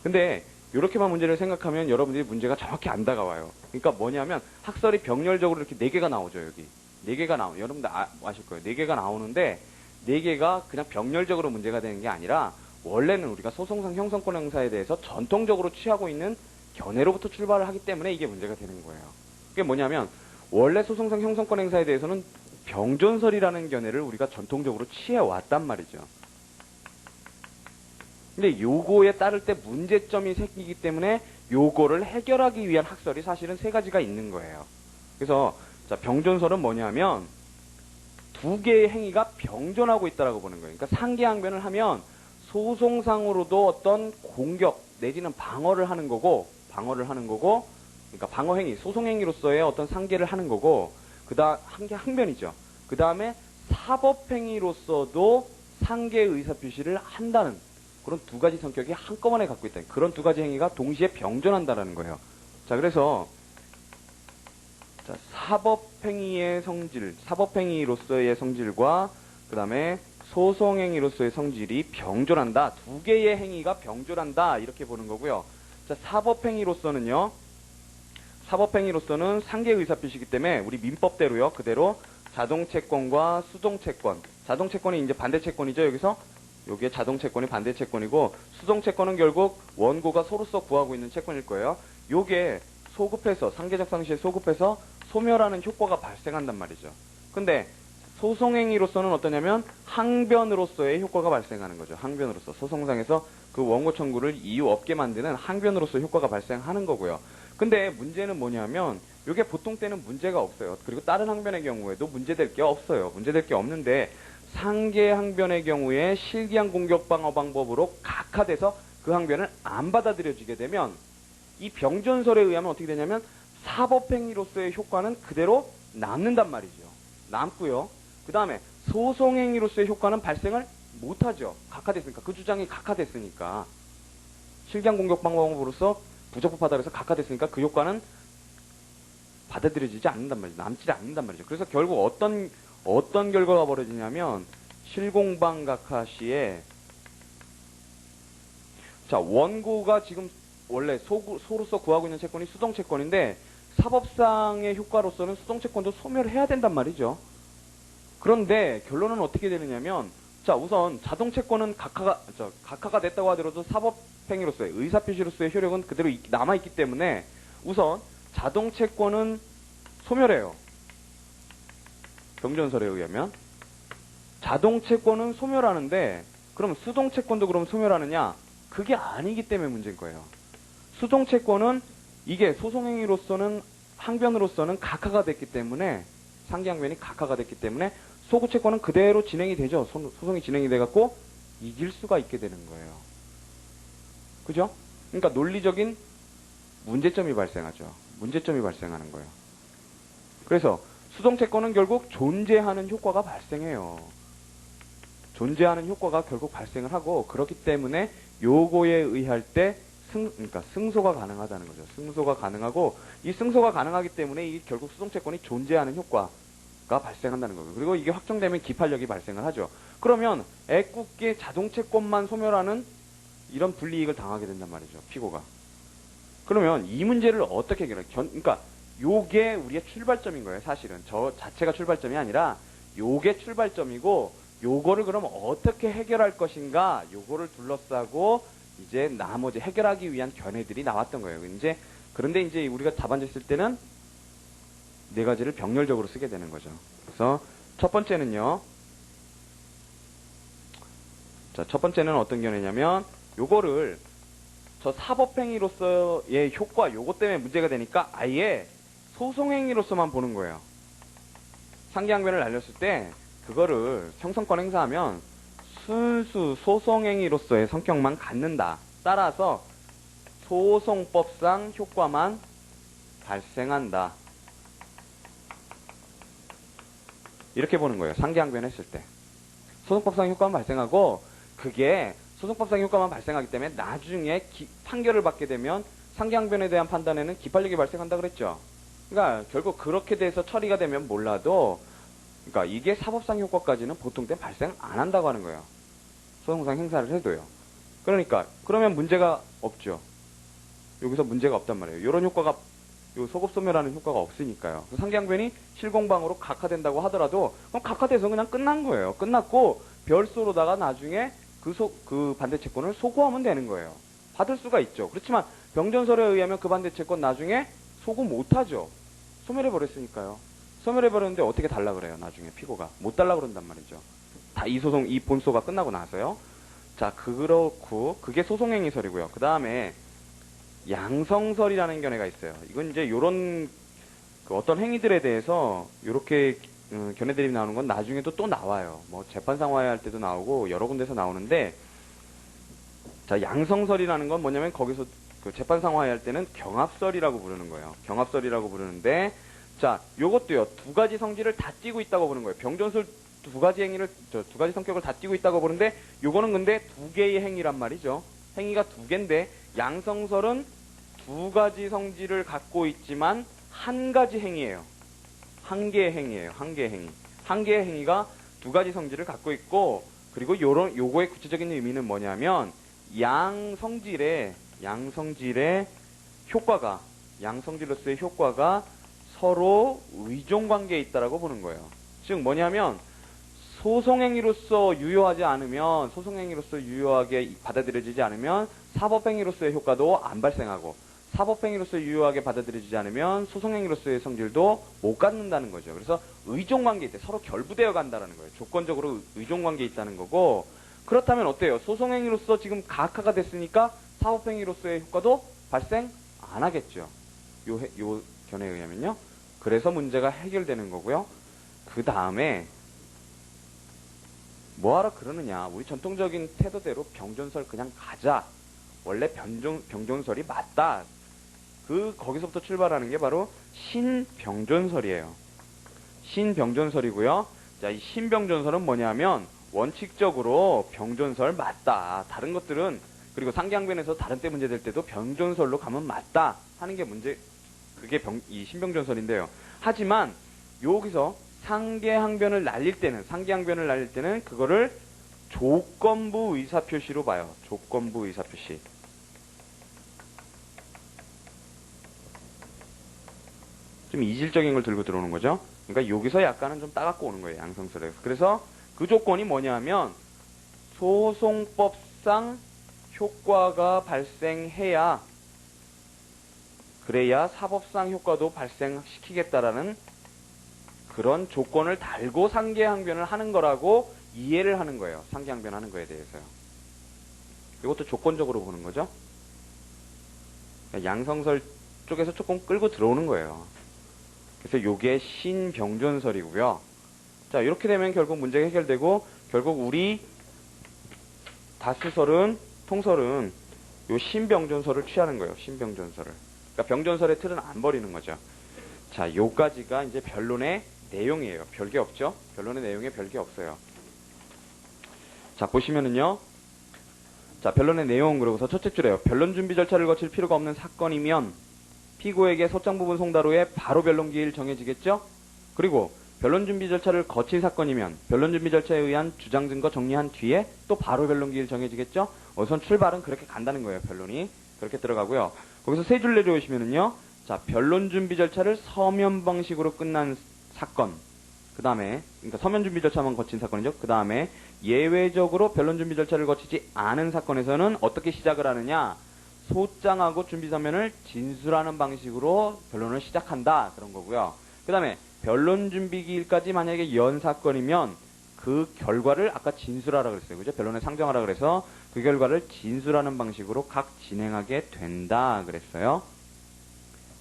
근데 이렇게만 문제를 생각하면 여러분들이 문제가 정확히 안 다가와요. 그러니까 뭐냐면 학설이 병렬적으로 이렇게 4개가 나오죠. 여기 4개가 나오죠. 여러분들 아실 거예요. 4개가 나오는데 4개가 그냥 병렬적으로 문제가 되는 게 아니라 원래는 우리가 소송상 형성권 행사에 대해서 전통적으로 취하고 있는 견해로부터 출발을 하기 때문에 이게 문제가 되는 거예요. 그게 뭐냐면 원래 소송상 형성권 행사에 대해서는 병존설이라는 견해를 우리가 전통적으로 취해왔단 말이죠. 근데 요거에 따를 때 문제점이 생기기 때문에 요거를 해결하기 위한 학설이 사실은 3가지가 있는 거예요. 그래서 자, 병존설은 뭐냐면 2개의 행위가 병존하고 있다라고 보는 거예요. 그러니까 상계항변을 하면 소송상으로도 어떤 공격 내지는 방어를 하는 거고, 그러니까 방어행위, 소송행위로서의 어떤 상계를 하는 거고, 항변이죠. 그 다음에 사법행위로서도 상계 의사표시를 한다는 그런 2가지 성격이 한꺼번에 갖고 있다. 그런 2가지 행위가 동시에 병존한다라는 거예요. 자, 그래서 자, 사법행위의 성질, 사법행위로서의 성질과 그 다음에 소송행위로서의 성질이 병존한다. 2개의 행위가 병존한다. 이렇게 보는 거고요. 자, 사법행위로서는요. 사법행위로서는 상계 의사표시이기 때문에 우리 민법대로요. 그대로 자동채권과 수동채권. 자동채권이 이제 반대채권이죠. 여기서 여기에 자동채권이 반대채권이고 수동채권은 결국 원고가 소로서 구하고 있는 채권일 거예요. 요게 소급해서 상계적 상시에 소급해서 소멸하는 효과가 발생한단 말이죠. 근데 소송행위로서는 어떠냐면 항변으로서의 효과가 발생하는 거죠. 항변으로서 소송상에서 그 원고 청구를 이유 없게 만드는 항변으로서 효과가 발생하는 거고요. 근데 문제는 뭐냐면 이게 보통 때는 문제가 없어요. 그리고 다른 항변의 경우에도 문제될 게 없어요. 문제될 게 없는데 상계 항변의 경우에 실기한 공격 방어 방법으로 각하돼서 그 항변을 안 받아들여지게 되면 이 병존설에 의하면 어떻게 되냐면 사법행위로서의 효과는 그대로 남는단 말이죠. 남고요. 그 다음에 소송행위로서의 효과는 발생을 못하죠. 각하됐으니까. 그 주장이 각하됐으니까. 실기한 공격 방법으로서 부적법하다 그래서 각하됐으니까 그 효과는 받아들여지지 않는단 말이죠. 남지 않는단 말이죠. 그래서 결국 어떤 결과가 벌어지냐면 실공방 각하 시에 자 원고가 지금 원래 소로서 구하고 있는 채권이 수동채권인데 사법상의 효과로서는 수동채권도 소멸해야 된단 말이죠. 그런데 결론은 어떻게 되느냐면 자 우선 자동채권은 각하가 됐다고 하더라도 사법행위로서의 의사표시로서의 효력은 그대로 남아있기 때문에 우선 자동채권은 소멸해요. 병존설에 의하면 자동채권은 소멸하는데 그럼 수동채권도 그럼 소멸하느냐? 그게 아니기 때문에 문제인 거예요. 수동채권은 이게 소송행위로서는 항변으로서는 각하가 됐기 때문에 상계항변이 각하가 됐기 때문에 소구채권은 그대로 진행이 되죠. 소송이 진행이 돼갖고 이길 수가 있게 되는 거예요. 그죠? 그러니까 논리적인 문제점이 발생하죠. 문제점이 발생하는 거예요. 그래서 수동채권은 결국 존재하는 효과가 발생해요. 존재하는 효과가 결국 발생을 하고 그렇기 때문에 요거에 의할 때 그러니까 승소가 가능하다는 거죠. 승소가 가능하고 이 승소가 가능하기 때문에 이 결국 수동채권이 존재하는 효과가 발생한다는 거예요. 그리고 이게 확정되면 기판력이 발생을 하죠. 그러면 애꿎게 자동채권만 소멸하는 이런 불이익을 당하게 된단 말이죠. 피고가. 그러면 이 문제를 어떻게 해결할까? 그러니까 요게 우리의 출발점인 거예요. 사실은 저 자체가 출발점이 아니라 요게 출발점이고 요거를 그럼 어떻게 해결할 것인가 요거를 둘러싸고 이제 나머지 해결하기 위한 견해들이 나왔던 거예요. 그런데 이제 우리가 답안지 쓸 때는 네 가지를 병렬적으로 쓰게 되는 거죠. 그래서 첫 번째는요. 자, 첫 번째는 어떤 견해냐면 요거를 저 사법행위로서의 효과 요거 때문에 문제가 되니까 아예 소송행위로서만 보는 거예요. 상계항변을 날렸을 때 그거를 형성권 행사하면 순수 소송행위로서의 성격만 갖는다. 따라서 소송법상 효과만 발생한다. 이렇게 보는 거예요. 상계항변 했을 때. 소송법상 효과만 발생하고 그게 소송법상 효과만 발생하기 때문에 나중에 판결을 받게 되면 상계항변에 대한 판단에는 기판력이 발생한다 그랬죠. 그러니까 결국 그렇게 돼서 처리가 되면 몰라도 그러니까 이게 사법상 효과까지는 보통 때 발생 안 한다고 하는 거예요. 소송상 행사를 해도요. 그러니까 그러면 문제가 없죠. 여기서 문제가 없단 말이에요. 이런 효과가 요 소급 소멸하는 효과가 없으니까요. 상계항변이 실공방으로 각하된다고 하더라도 그럼 각하돼서 그냥 끝난 거예요. 끝났고 별소로다가 나중에 그 반대채권을 소구하면 되는 거예요. 받을 수가 있죠. 그렇지만 병존설에 의하면 그 반대채권 나중에 소구 못하죠. 소멸해버렸으니까요. 소멸해버렸는데 어떻게 달라 그래요. 나중에 피고가. 못 달라 그런단 말이죠. 다 이 소송, 이 본소가 끝나고 나서요. 자, 그렇고 그게 소송행위설이고요. 그 다음에 양성설이라는 견해가 있어요. 이건 이제 요런 어떤 행위들에 대해서 요렇게 견해들이 나오는 건 나중에도 또 나와요. 뭐 재판 상화회 할 때도 나오고 여러 군데서 나오는데 자, 양성설이라는 건 뭐냐면 거기서 그 재판 상화회 할 때는 경합설이라고 부르는 거예요. 경합설이라고 부르는데 자, 요것도요. 두 가지 성질을 다 띠고 있다고 보는 거예요. 병존설 두 가지 행위를 두 가지 성격을 다 띠고 있다고 보는데 요거는 근데 두 개의 행위란 말이죠. 행위가 두 개인데 양성설은 두 가지 성질을 갖고 있지만 한 가지 행위예요. 한 개의 행위예요. 한 개의 행위. 한 개의 행위가 두 가지 성질을 갖고 있고 그리고 요거의 구체적인 의미는 뭐냐면 양성질의 효과가 양성질로서의 효과가 서로 의존관계에 있다라고 보는 거예요. 즉 뭐냐면 소송행위로서 유효하게 받아들여지지 않으면 사법행위로서의 효과도 안 발생하고 사법행위로서 유효하게 받아들여지지 않으면 소송행위로서의 성질도 못 갖는다는 거죠. 그래서 의존관계에 있대. 서로 결부되어 간다는 거예요. 조건적으로 의존관계에 있다는 거고, 그렇다면 어때요? 소송행위로서 지금 가학화가 됐으니까 사법행위로서의 효과도 발생 안 하겠죠. 요 견해에 의하면요. 그래서 문제가 해결되는 거고요. 그 다음에 뭐하러 그러느냐. 우리 전통적인 태도대로 병존설 그냥 가자. 원래 병존설이 맞다. 거기서부터 출발하는 게 바로 신병존설이에요. 신병존설이고요. 자, 이 신병존설은 뭐냐면 원칙적으로 병존설 맞다. 다른 것들은 그리고 상기항변에서 다른 때 문제 될 때도 병존설로 가면 맞다 하는 게 그게 이 신병존설인데요. 하지만 여기서 상계항변을 날릴 때는 그거를 조건부 의사표시로 봐요. 조건부 의사표시. 좀 이질적인 걸 들고 들어오는 거죠. 그러니까 여기서 약간은 좀 따갖고 오는 거예요. 양성설에서. 그래서 그 조건이 뭐냐면 소송법상 효과가 발생해야 그래야 사법상 효과도 발생시키겠다라는 그런 조건을 달고 상계항변을 하는 거라고 이해를 하는 거예요. 상계항변 하는 거에 대해서요. 이것도 조건적으로 보는 거죠. 양성설 쪽에서 조금 끌고 들어오는 거예요. 그래서 요게 신병존설이고요. 자, 이렇게 되면 결국 문제가 해결되고 결국 우리 통설은 요 신병존설을 취하는 거예요. 신병존설을. 그러니까 병존설의 틀은 안 버리는 거죠. 자, 요까지가 이제 변론의 내용이에요. 별게 없죠? 변론의 내용에 별게 없어요. 자, 보시면은요. 자, 변론의 내용 그러고서 첫째 줄에요. 변론 준비 절차를 거칠 필요가 없는 사건이면 피고에게 소장 부분 송달 후에 바로 변론 기일 정해지겠죠? 그리고 변론 준비 절차를 거친 사건이면 변론 준비 절차에 의한 주장 증거 정리한 뒤에 또 바로 변론 기일 정해지겠죠? 우선 출발은 그렇게 간다는 거예요. 변론이. 그렇게 들어가고요. 거기서 세 줄 내려오시면은요. 자, 변론 준비 절차를 서면 방식으로 끝난 사건. 그 다음에, 그러니까 서면 준비 절차만 거친 사건이죠. 그 다음에 예외적으로 변론 준비 절차를 거치지 않은 사건에서는 어떻게 시작을 하느냐? 소장하고 준비 서면을 진술하는 방식으로 변론을 시작한다. 그런 거고요. 그 다음에 변론 준비 기일까지 만약에 연 사건이면 그 결과를 아까 진술하라 그랬어요. 그죠? 변론에 상정하라 그래서 그 결과를 진술하는 방식으로 각 진행하게 된다. 그랬어요.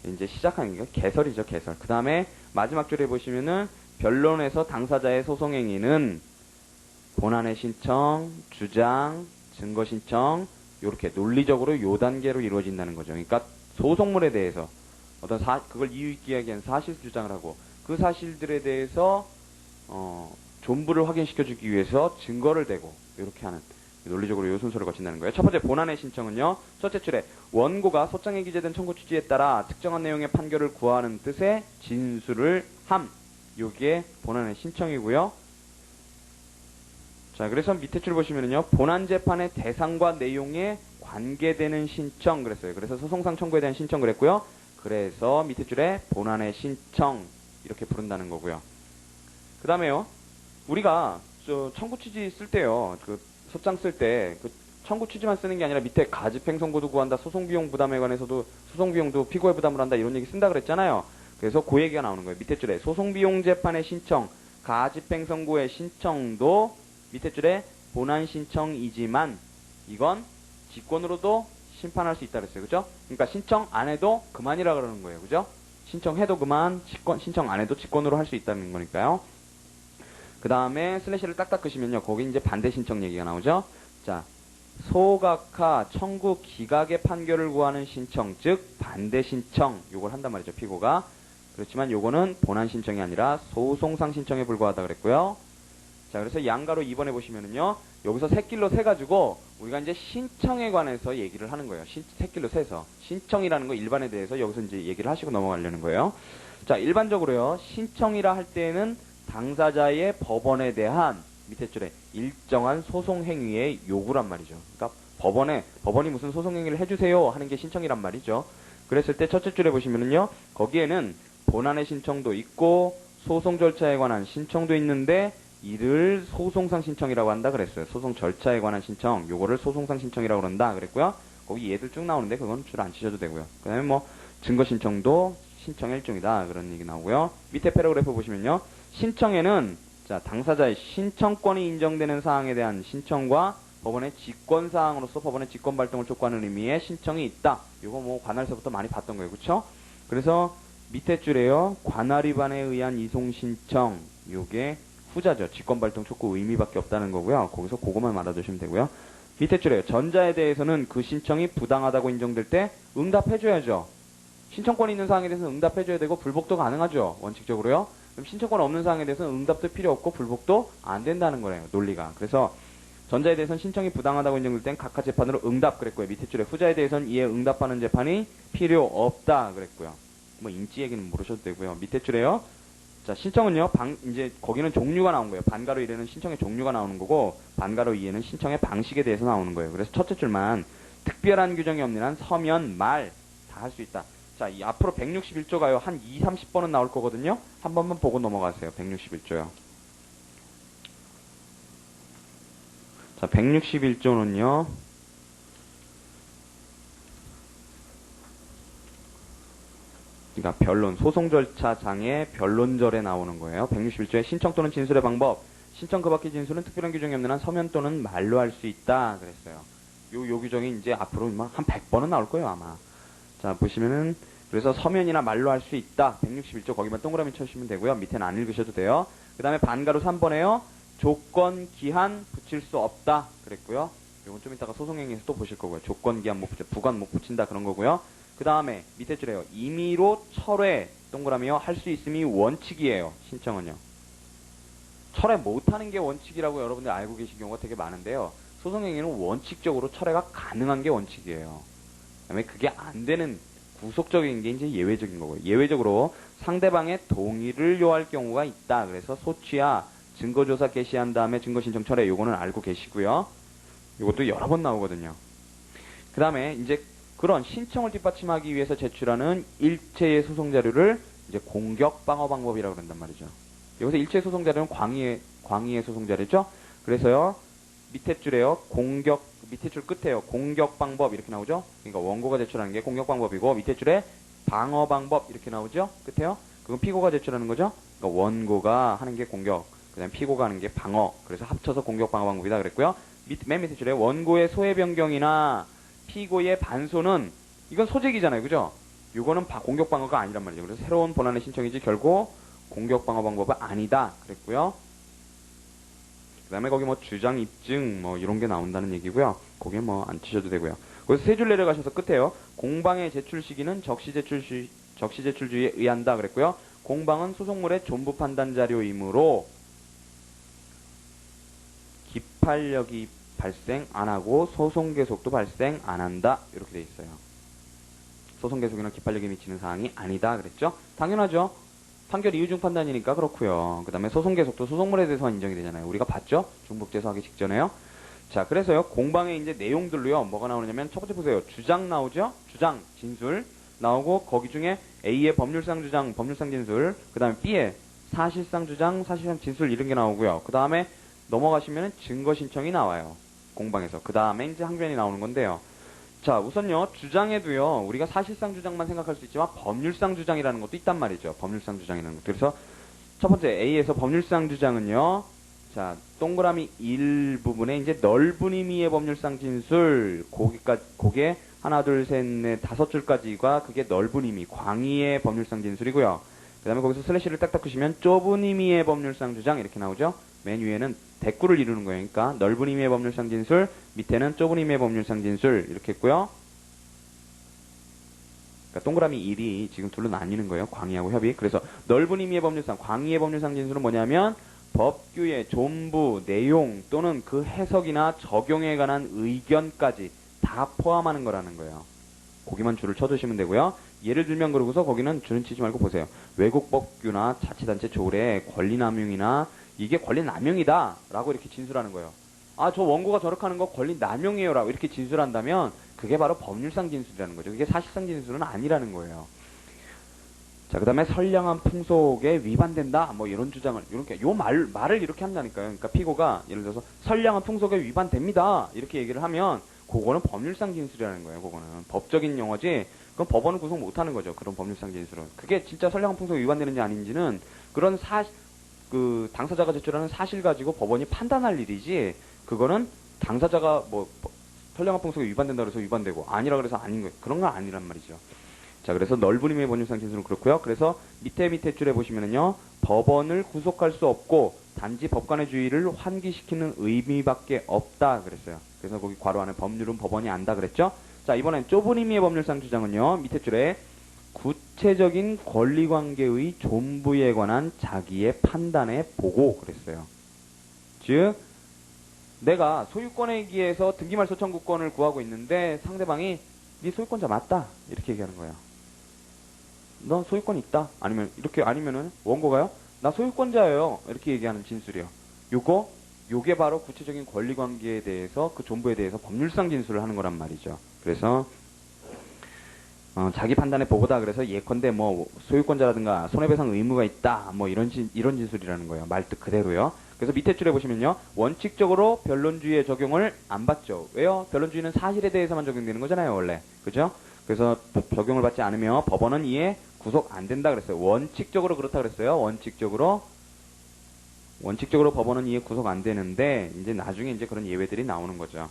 이제 시작하는 게 개설이죠. 개설. 그 다음에 마지막 줄에 보시면은 변론에서 당사자의 소송행위는 본안의 신청, 주장, 증거 신청 이렇게 논리적으로 요 단계로 이루어진다는 거죠. 그러니까 소송물에 대해서 어떤 그걸 이유 있게 이야기한 사실 주장을 하고 그 사실들에 대해서 존부를 확인시켜주기 위해서 증거를 대고 이렇게 하는 논리적으로 요 순서를 거친다는 거예요. 첫 번째 본안의 신청은요. 첫째 줄에 원고가 소장에 기재된 청구 취지에 따라 특정한 내용의 판결을 구하는 뜻의 진술을 함. 요게 본안의 신청이고요. 자, 그래서 밑에 줄 보시면은요. 본안 재판의 대상과 내용에 관계되는 신청 그랬어요. 그래서 소송상 청구에 대한 신청 그랬고요. 그래서 밑에 줄에 본안의 신청 이렇게 부른다는 거고요. 그 다음에요. 우리가 청구 취지 쓸 때요. 그 소장 쓸 때 그 청구 취지만 쓰는 게 아니라 밑에 가집행선고도 구한다. 소송비용 부담에 관해서도 소송비용도 피고에 부담을 한다. 이런 얘기 쓴다 그랬잖아요. 그래서 그 얘기가 나오는 거예요. 밑에 줄에 소송비용 재판의 신청, 가집행선고의 신청도 밑에 줄에 본안 신청이지만 이건 직권으로도 심판할 수 있다 그랬어요. 그죠? 그러니까 신청 안 해도 그만이라 그러는 거예요. 그죠? 신청해도 그만, 신청 안 해도 직권으로 할 수 있다는 거니까요. 그 다음에 슬래시를 딱딱 끄시면요. 거기 이제 반대 신청 얘기가 나오죠. 자, 소각화, 청구 기각의 판결을 구하는 신청, 즉 반대 신청 요걸 한단 말이죠. 피고가. 그렇지만 요거는 본안 신청이 아니라 소송상 신청에 불과하다 그랬고요. 자, 그래서 양가로 2번에 보시면은요. 여기서 새길로 세가지고 우리가 이제 신청에 관해서 얘기를 하는 거예요. 새길로 세서. 신청이라는 거 일반에 대해서 여기서 이제 얘기를 하시고 넘어가려는 거예요. 자, 일반적으로요. 신청이라 할 때에는 당사자의 법원에 대한 밑에 줄에 일정한 소송행위의 요구란 말이죠. 그러니까 법원이 무슨 소송행위를 해주세요 하는 게 신청이란 말이죠. 그랬을 때 첫째 줄에 보시면은요, 거기에는 본안의 신청도 있고 소송 절차에 관한 신청도 있는데 이를 소송상 신청이라고 한다 그랬어요. 소송 절차에 관한 신청, 요거를 소송상 신청이라고 그런다 그랬고요. 거기 얘들 쭉 나오는데 그건 줄 안 치셔도 되고요. 그 다음에 뭐 증거 신청도 신청의 일종이다 그런 얘기 나오고요. 밑에 패러그래프 보시면요, 신청에는 자, 당사자의 신청권이 인정되는 사항에 대한 신청과 법원의 직권사항으로서 법원의 직권발동을 촉구하는 의미의 신청이 있다. 이거 뭐 관할서부터 많이 봤던 거예요. 그쵸? 그래서 밑에 줄에요, 관할 위반에 의한 이송 신청, 요게 후자죠. 직권발동 촉구 의미밖에 없다는 거고요. 거기서 그것만 알아두시면 되고요. 밑에 줄에요, 전자에 대해서는 그 신청이 부당하다고 인정될 때 응답해줘야죠. 신청권이 있는 사항에 대해서는 응답해줘야 되고 불복도 가능하죠. 원칙적으로요. 그럼 신청권 없는 사항에 대해서는 응답도 필요 없고 불복도 안 된다는 거예요. 논리가. 그래서 전자에 대해서는 신청이 부당하다고 인정될 땐 각하 재판으로 응답 그랬고요. 밑에 줄에 후자에 대해서는 이에 응답하는 재판이 필요 없다 그랬고요. 뭐 인지 얘기는 모르셔도 되고요. 밑에 줄에요, 자, 신청은요, 이제 거기는 종류가 나온 거예요. 반가로 1에는 신청의 종류가 나오는 거고 반가로 2에는 신청의 방식에 대해서 나오는 거예요. 그래서 첫째 줄만 특별한 규정이 없는 한 서면 말 다 할 수 있다. 자, 이 앞으로 161조가요, 한 2, 30번은 나올 거거든요. 한 번만 보고 넘어가세요. 161조요. 자, 161조는요, 그러니까 변론, 소송 절차 장의 변론절에 나오는 거예요. 161조에 신청 또는 진술의 방법, 신청 그 밖의 진술은 특별한 규정이 없는 한 서면 또는 말로 할 수 있다 그랬어요. 요 규정이 이제 앞으로 한 100번은 나올 거예요, 아마. 자, 보시면은, 그래서 서면이나 말로 할 수 있다. 161조 거기만 동그라미 쳐주시면 되고요. 밑에는 안 읽으셔도 돼요. 그 다음에 반가로 3번에요. 조건, 기한 붙일 수 없다 그랬고요. 이건 좀 이따가 소송행위에서 또 보실 거고요. 조건, 기한 못 붙여, 부관 못 붙인다 그런 거고요. 그 다음에 밑에 줄에요, 임의로 철회 동그라미요, 할 수 있음이 원칙이에요. 신청은요. 철회 못하는 게 원칙이라고 여러분들 알고 계신 경우가 되게 많은데요. 소송행위는 원칙적으로 철회가 가능한 게 원칙이에요. 그 다음에 그게 안 되는 구속적인 게 이제 예외적인 거고요. 예외적으로 상대방의 동의를 요할 경우가 있다. 그래서 소취야 증거조사 개시한 다음에 증거신청 철회, 요거는 알고 계시고요. 요것도 여러 번 나오거든요. 그 다음에 이제 그런 신청을 뒷받침하기 위해서 제출하는 일체의 소송 자료를 이제 공격 방어 방법이라고 그런단 말이죠. 여기서 일체 소송 자료는 광의의 소송 자료죠. 그래서요, 밑에 줄에요, 밑에 줄 끝에요, 공격 방법 이렇게 나오죠. 그러니까 원고가 제출하는 게 공격 방법이고, 밑에 줄에 방어 방법 이렇게 나오죠. 끝에요. 그건 피고가 제출하는 거죠. 그러니까 원고가 하는 게 공격, 그다음 피고가 하는 게 방어. 그래서 합쳐서 공격 방어 방법이다 그랬고요. 맨 밑에 줄에 원고의 소외 변경이나 피고의 반소는, 이건 소재기잖아요. 그죠? 이거는 공격 방어가 아니란 말이죠. 그래서 새로운 본안의 신청이지 결국 공격 방어 방법은 아니다 그랬고요. 그 다음에 거기 뭐 주장 입증 뭐 이런 게 나온다는 얘기고요. 거기에 뭐 안 치셔도 되고요. 그래서 세 줄 내려가셔서 끝에요, 공방의 제출 시기는 적시 제출주의에 의한다 그랬고요. 공방은 소송물의 존부 판단 자료이므로 기판력이 발생 안 하고 소송 계속도 발생 안 한다 이렇게 돼 있어요. 소송 계속이나 기판력이 미치는 사항이 아니다 그랬죠. 당연하죠. 판결 이유 중 판단이니까 그렇고요. 그 다음에 소송 계속도 소송물에 대해서 인정이 되잖아요. 우리가 봤죠? 중복재소 하기 직전에요. 자, 그래서요, 공방의 이제 내용들로요, 뭐가 나오냐면, 첫 번째 보세요. 주장 나오죠? 주장, 진술 나오고, 거기 중에 A의 법률상 주장, 법률상 진술, 그 다음에 B의 사실상 주장, 사실상 진술 이런 게 나오고요. 그 다음에 넘어가시면 증거 신청이 나와요. 공방에서. 그 다음에 이제 항변이 나오는 건데요. 자, 우선요, 주장에도요, 우리가 사실상 주장만 생각할 수 있지만 법률상 주장이라는 것도 있단 말이죠. 법률상 주장이라는 것도. 그래서 첫 번째 A에서 법률상 주장은요, 자, 동그라미 1 부분에 이제 넓은 의미의 법률상 진술, 고게 하나, 둘, 셋, 넷, 5줄까지가 그게 넓은 의미, 광의의 법률상 진술이고요. 그 다음에 거기서 슬래시를 딱딱 끄시면 좁은 의미의 법률상 주장 이렇게 나오죠. 맨 위에는 대꾸를 이루는 거예요. 그러니까 넓은 의미의 법률상 진술, 밑에는 좁은 의미의 법률상 진술 이렇게 했고요. 그러니까 동그라미 1이 지금 둘로 나뉘는 거예요. 광의하고 협의. 그래서 넓은 의미의 법률상, 광의의 법률상 진술은 뭐냐면 법규의 존부, 내용 또는 그 해석이나 적용에 관한 의견까지 다 포함하는 거라는 거예요. 거기만 줄을 쳐두시면 되고요. 예를 들면 그러고서 거기는 줄은 치지 말고 보세요. 외국 법규나 자치단체 조례, 권리남용이나 이게 권리남용이다 라고 이렇게 진술하는 거예요. 아, 저 원고가 저렇게 하는 거 권리남용이에요 라고 이렇게 진술한다면 그게 바로 법률상 진술이라는 거죠. 그게 사실상 진술은 아니라는 거예요. 자, 그 다음에 선량한 풍속에 위반된다. 뭐 이런 주장을, 이렇게, 말을 이렇게 한다니까요. 그러니까 피고가 예를 들어서 선량한 풍속에 위반됩니다. 이렇게 얘기를 하면, 그거는 법률상 진술이라는 거예요. 그거는. 법적인 용어지, 그건 법원은 구속 못 하는 거죠. 그런 법률상 진술은. 그게 진짜 선량한 풍속에 위반되는지 아닌지는 그런 당사자가 제출하는 사실 가지고 법원이 판단할 일이지, 그거는 당사자가 뭐, 선량한 풍속에 위반된다 그래서 위반되고, 아니라 그래서 아닌 거예요. 그런 건 아니란 말이죠. 자, 그래서 넓은 의미의 법률상 진술은 그렇고요. 그래서 밑에 줄에 보시면은요, 법원을 구속할 수 없고 단지 법관의 주의를 환기시키는 의미밖에 없다 그랬어요. 그래서 거기 괄호 안에 법률은 법원이 안다 그랬죠. 자, 이번엔 좁은 의미의 법률상 주장은요, 밑에 줄에 구체적인 권리관계의 존부에 관한 자기의 판단의 보고 그랬어요. 즉, 내가 소유권에 의해서 등기말소 청구권을 구하고 있는데 상대방이 네 소유권자 맞다 이렇게 얘기하는 거예요. 너 소유권 있다. 아니면은 원고가요. 나 소유권자예요. 이렇게 얘기하는 진술이요. 요게 바로 구체적인 권리관계에 대해서 그 존부에 대해서 법률상 진술을 하는 거란 말이죠. 그래서 자기 판단의 보고다. 그래서 예컨대 뭐 소유권자라든가 손해배상 의무가 있다. 뭐 이런 진술이라는 거예요. 말뜻 그대로요. 그래서 밑에 줄에 보시면요. 원칙적으로 변론주의의 적용을 안 받죠. 왜요? 변론주의는 사실에 대해서만 적용되는 거잖아요. 원래. 그죠? 그래서 적용을 받지 않으며 법원은 이에 구속 안 된다 그랬어요. 원칙적으로 그렇다 그랬어요. 원칙적으로 법원은 이에 구속 안 되는데 이제 나중에 이제 그런 예외들이 나오는 거죠.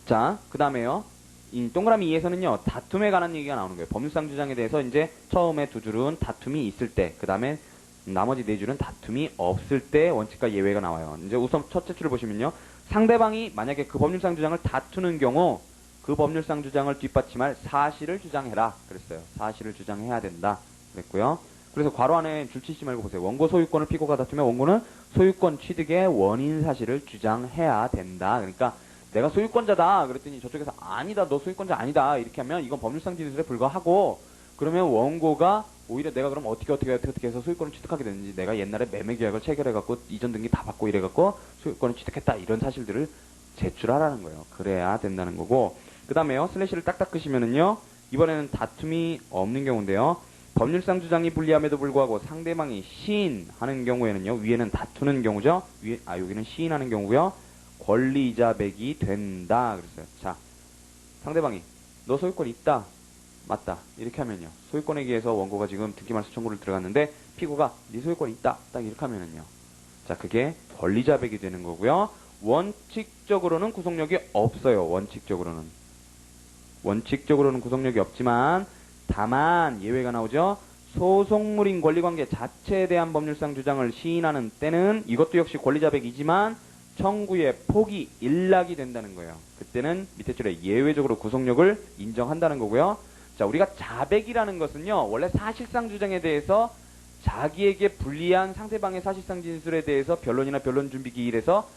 자, 그 다음에요. 이 동그라미 2에서는요. 다툼에 관한 얘기가 나오는 거예요. 법률상 주장에 대해서 이제 처음에 두 줄은 다툼이 있을 때, 그 다음에 나머지 네 줄은 다툼이 없을 때 원칙과 예외가 나와요. 이제 우선 첫째 줄을 보시면요. 상대방이 만약에 그 법률상 주장을 다투는 경우 그 법률상 주장을 뒷받침할 사실을 주장해라 그랬어요. 사실을 주장해야 된다 그랬고요. 그래서 괄호 안에 줄 치지 말고 보세요. 원고 소유권을 피고가 다투면 원고는 소유권 취득의 원인 사실을 주장해야 된다. 그러니까 내가 소유권자다 그랬더니 저쪽에서 아니다 너 소유권자 아니다 이렇게 하면 이건 법률상 진술에 불과하고, 그러면 원고가 오히려 내가 그럼 어떻게 해서 소유권을 취득하게 됐는지, 내가 옛날에 매매 계약을 체결해갖고 이전 등기 다 받고 이래갖고 소유권을 취득했다 이런 사실들을 제출하라는 거예요. 그래야 된다는 거고, 그 다음에요. 슬래시를 딱딱 끄시면은요. 이번에는 다툼이 없는 경우인데요. 법률상 주장이 불리함에도 불구하고 상대방이 시인하는 경우에는요. 위에는 다투는 경우죠. 여기는 시인하는 경우고요. 권리자백이 된다 그랬어요. 자, 상대방이 너 소유권 있다. 맞다. 이렇게 하면요. 소유권에 의해서 원고가 지금 등기말소 청구를 들어갔는데 피고가 네 소유권 있다. 딱 이렇게 하면은요. 자, 그게 권리자백이 되는 거고요. 원칙적으로는 구속력이 없어요. 원칙적으로는 구속력이 없지만 다만 예외가 나오죠. 소속물인 권리관계 자체에 대한 법률상 주장을 시인하는 때는 이것도 역시 권리자백이지만 청구의 폭이 일락이 된다는 거예요. 그때는 밑에 줄에 예외적으로 구속력을 인정한다는 거고요. 자, 우리가 자백이라는 것은요. 원래 사실상 주장에 대해서 자기에게 불리한 상대방의 사실상 진술에 대해서 변론이나 변론 준비 기일에서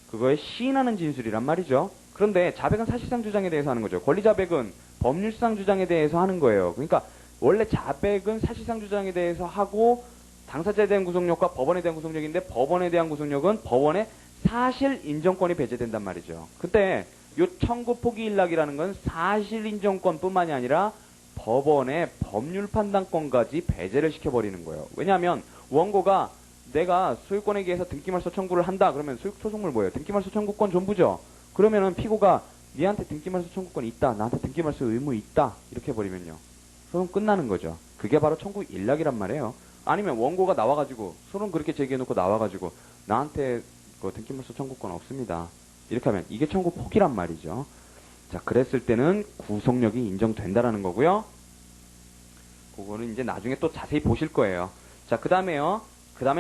그거에 시인하는 진술이란 말이죠. 그런데 자백은 사실상 주장에 대해서 하는 거죠. 권리자백은 법률상 주장에 대해서 하는 거예요. 그러니까 원래 자백은 사실상 주장에 대해서 하고 당사자에 대한 구속력과 법원에 대한 구속력인데 법원에 대한 구속력은 법원의 사실 인정권이 배제된단 말이죠. 근데 요 청구 포기 일락이라는 건 사실 인정권뿐만이 아니라 법원의 법률 판단권까지 배제를 시켜버리는 거예요. 왜냐하면 원고가 내가 소유권에 의해서 등기말소 청구를 한다 그러면 소속물 뭐예요? 등기말소 청구권 존부죠. 그러면은 피고가 니한테 등기말소 청구권 있다, 나한테 등기말소 의무 있다 이렇게 해버리면요, 소송 끝나는 거죠. 그게 바로 청구 일락이란 말이에요. 아니면 원고가 나와가지고 소송 그렇게 제기해놓고 나와가지고 나한테 그 등기말소 청구권 없습니다 이렇게 하면 이게 청구 포기란 말이죠. 자, 그랬을 때는 구속력이 인정된다라는 거고요. 그거는 이제 나중에 또 자세히 보실 거예요. 자, 그 다음에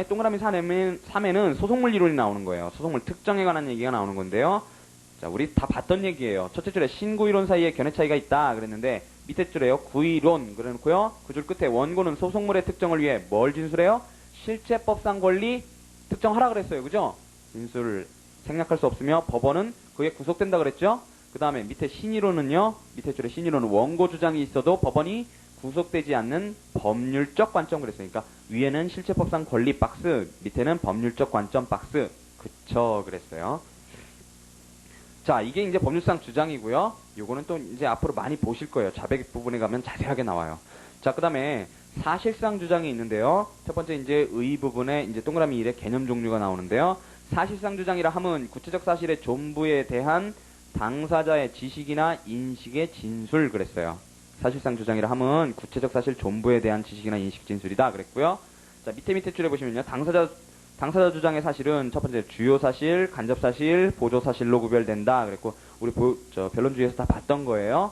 동그라미 3에는 소속물 이론이 나오는 거예요. 소속물 특정에 관한 얘기가 나오는 건데요. 자, 우리 다 봤던 얘기예요. 첫째 줄에 신구이론 사이에 견해 차이가 있다 그랬는데 밑에 줄에요. 구이론 그래놓고요. 그 줄 끝에 원고는 소속물의 특정을 위해 뭘 진술해요? 실체법상 권리 특정하라 그랬어요. 그죠? 진술을 생략할 수 없으며 법원은 그에 구속된다 그랬죠? 그 다음에 밑에 신이론은요. 밑에 줄에 신이론은 원고 주장이 있어도 법원이 구속되지 않는 법률적 관점 그랬어요. 그러니까 위에는 실체법상 권리 박스, 밑에는 법률적 관점 박스. 그쵸 그랬어요. 자, 이게 이제 법률상 주장이고요. 요거는 또 이제 앞으로 많이 보실 거예요. 자백 부분에 가면 자세하게 나와요. 자, 그 다음에 사실상 주장이 있는데요. 첫 번째 이제 의 부분에 이제 동그라미 1의 개념 종류가 나오는데요. 사실상 주장이라 함은 구체적 사실의 존부에 대한 당사자의 지식이나 인식의 진술 그랬어요. 사실상 주장이라 함은 구체적 사실 존부에 대한 지식이나 인식 진술이다 그랬고요. 자, 밑에 줄에 보시면요. 당사자 주장의 사실은 첫 번째 주요 사실, 간접 사실, 보조 사실로 구별된다 그랬고 우리 변론주의에서 다 봤던 거예요.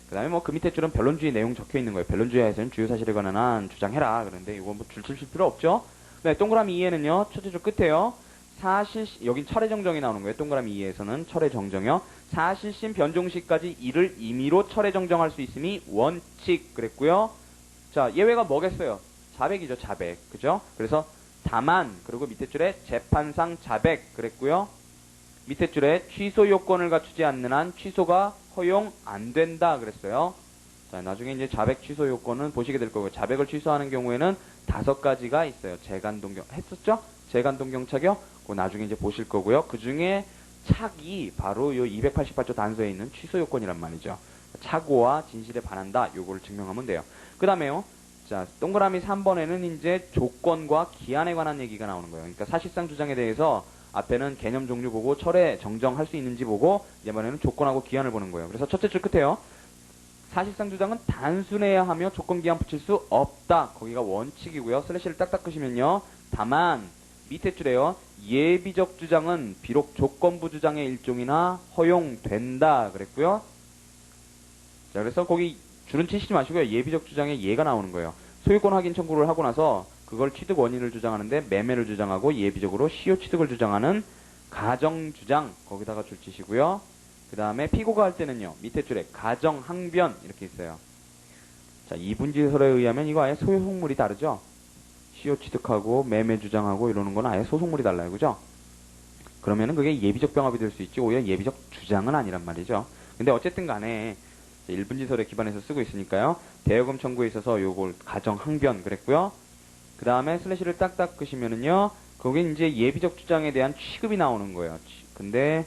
그 다음에 뭐 그 밑에 줄은 변론주의 내용 적혀 있는 거예요. 변론주의에서는 주요 사실에 관한 한 주장해라. 그런데 이거 뭐 줄칠 필요 없죠. 네, 동그라미 2에는요. 첫째 줄 끝에요. 여긴 철의 정정이 나오는 거예요. 동그라미 2에서는 철의 정정이요. 사실심 변종시까지 이를 임의로 철의 정정할 수 있음이 원칙 그랬고요. 자, 예외가 뭐겠어요? 자백이죠, 자백. 그죠? 그래서 다만, 그리고 밑에 줄에 재판상 자백 그랬고요. 밑에 줄에 취소 요건을 갖추지 않는 한 취소가 허용 안 된다 그랬어요. 자, 나중에 이제 자백 취소 요건은 보시게 될 거고요. 자백을 취소하는 경우에는 5가지가 있어요. 했었죠? 재간동 경착이요? 그거 나중에 이제 보실 거고요. 그 중에 착이 바로 요 288조 단서에 있는 취소 요건이란 말이죠. 착오와 진실에 반한다. 요거를 증명하면 돼요. 그 다음에요. 자, 동그라미 3번에는 이제 조건과 기한에 관한 얘기가 나오는 거예요. 그러니까 사실상 주장에 대해서 앞에는 개념 종류 보고 철회 정정할 수 있는지 보고 이번에는 조건하고 기한을 보는 거예요. 그래서 첫째 줄 끝에요. 사실상 주장은 단순해야 하며 조건 기한 붙일 수 없다. 거기가 원칙이고요. 슬래시를 딱딱 끄시면요. 다만 밑에 줄에요. 예비적 주장은 비록 조건부 주장의 일종이나 허용된다 그랬고요. 자, 그래서 거기 줄은 치시지 마시고요. 예비적 주장에 예가 나오는 거예요. 소유권 확인 청구를 하고 나서 그걸 취득 원인을 주장하는데 매매를 주장하고 예비적으로 시효 취득을 주장하는 가정 주장 거기다가 줄 치시고요. 그 다음에 피고가 할 때는요. 밑에 줄에 가정 항변 이렇게 있어요. 자, 이분지설에 의하면 이거 아예 소유속물이 다르죠. 시효 취득하고 매매 주장하고 이러는 건 아예 소속물이 달라요. 그죠? 그러면은 그게 예비적 병합이 될 수 있지 오히려 예비적 주장은 아니란 말이죠. 근데 어쨌든 간에 1분지설에 기반해서 쓰고 있으니까요. 대여금 청구에 있어서 요걸 가정 항변 그랬고요. 그 다음에 슬래시를 딱딱 끄시면은요. 거기 이제 예비적 주장에 대한 취급이 나오는 거예요. 근데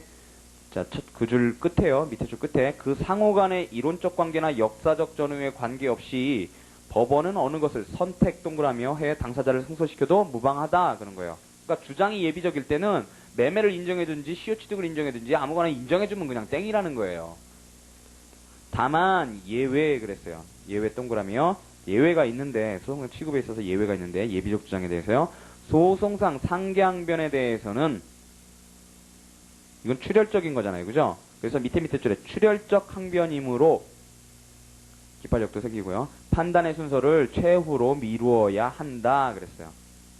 자, 그 줄 끝에요. 밑에 줄 끝에 그 상호 간의 이론적 관계나 역사적 전후에 관계없이 법원은 어느 것을 선택 동그라미요 해 당사자를 승소시켜도 무방하다 그런 거예요. 그러니까 주장이 예비적일 때는 매매를 인정해든지 시효 취득을 인정해든지 아무거나 인정해주면 그냥 땡이라는 거예요. 다만 예외 그랬어요. 예외 동그라미요. 예외가 있는데 소송의 취급에 있어서 예외가 있는데 예비적 주장에 대해서요. 소송상 상계항변에 대해서는 이건 출혈적인 거잖아요. 그죠? 그래서 밑에 줄에 출혈적 항변이므로 기판력도 생기고요. 판단의 순서를 최후로 미루어야 한다 그랬어요.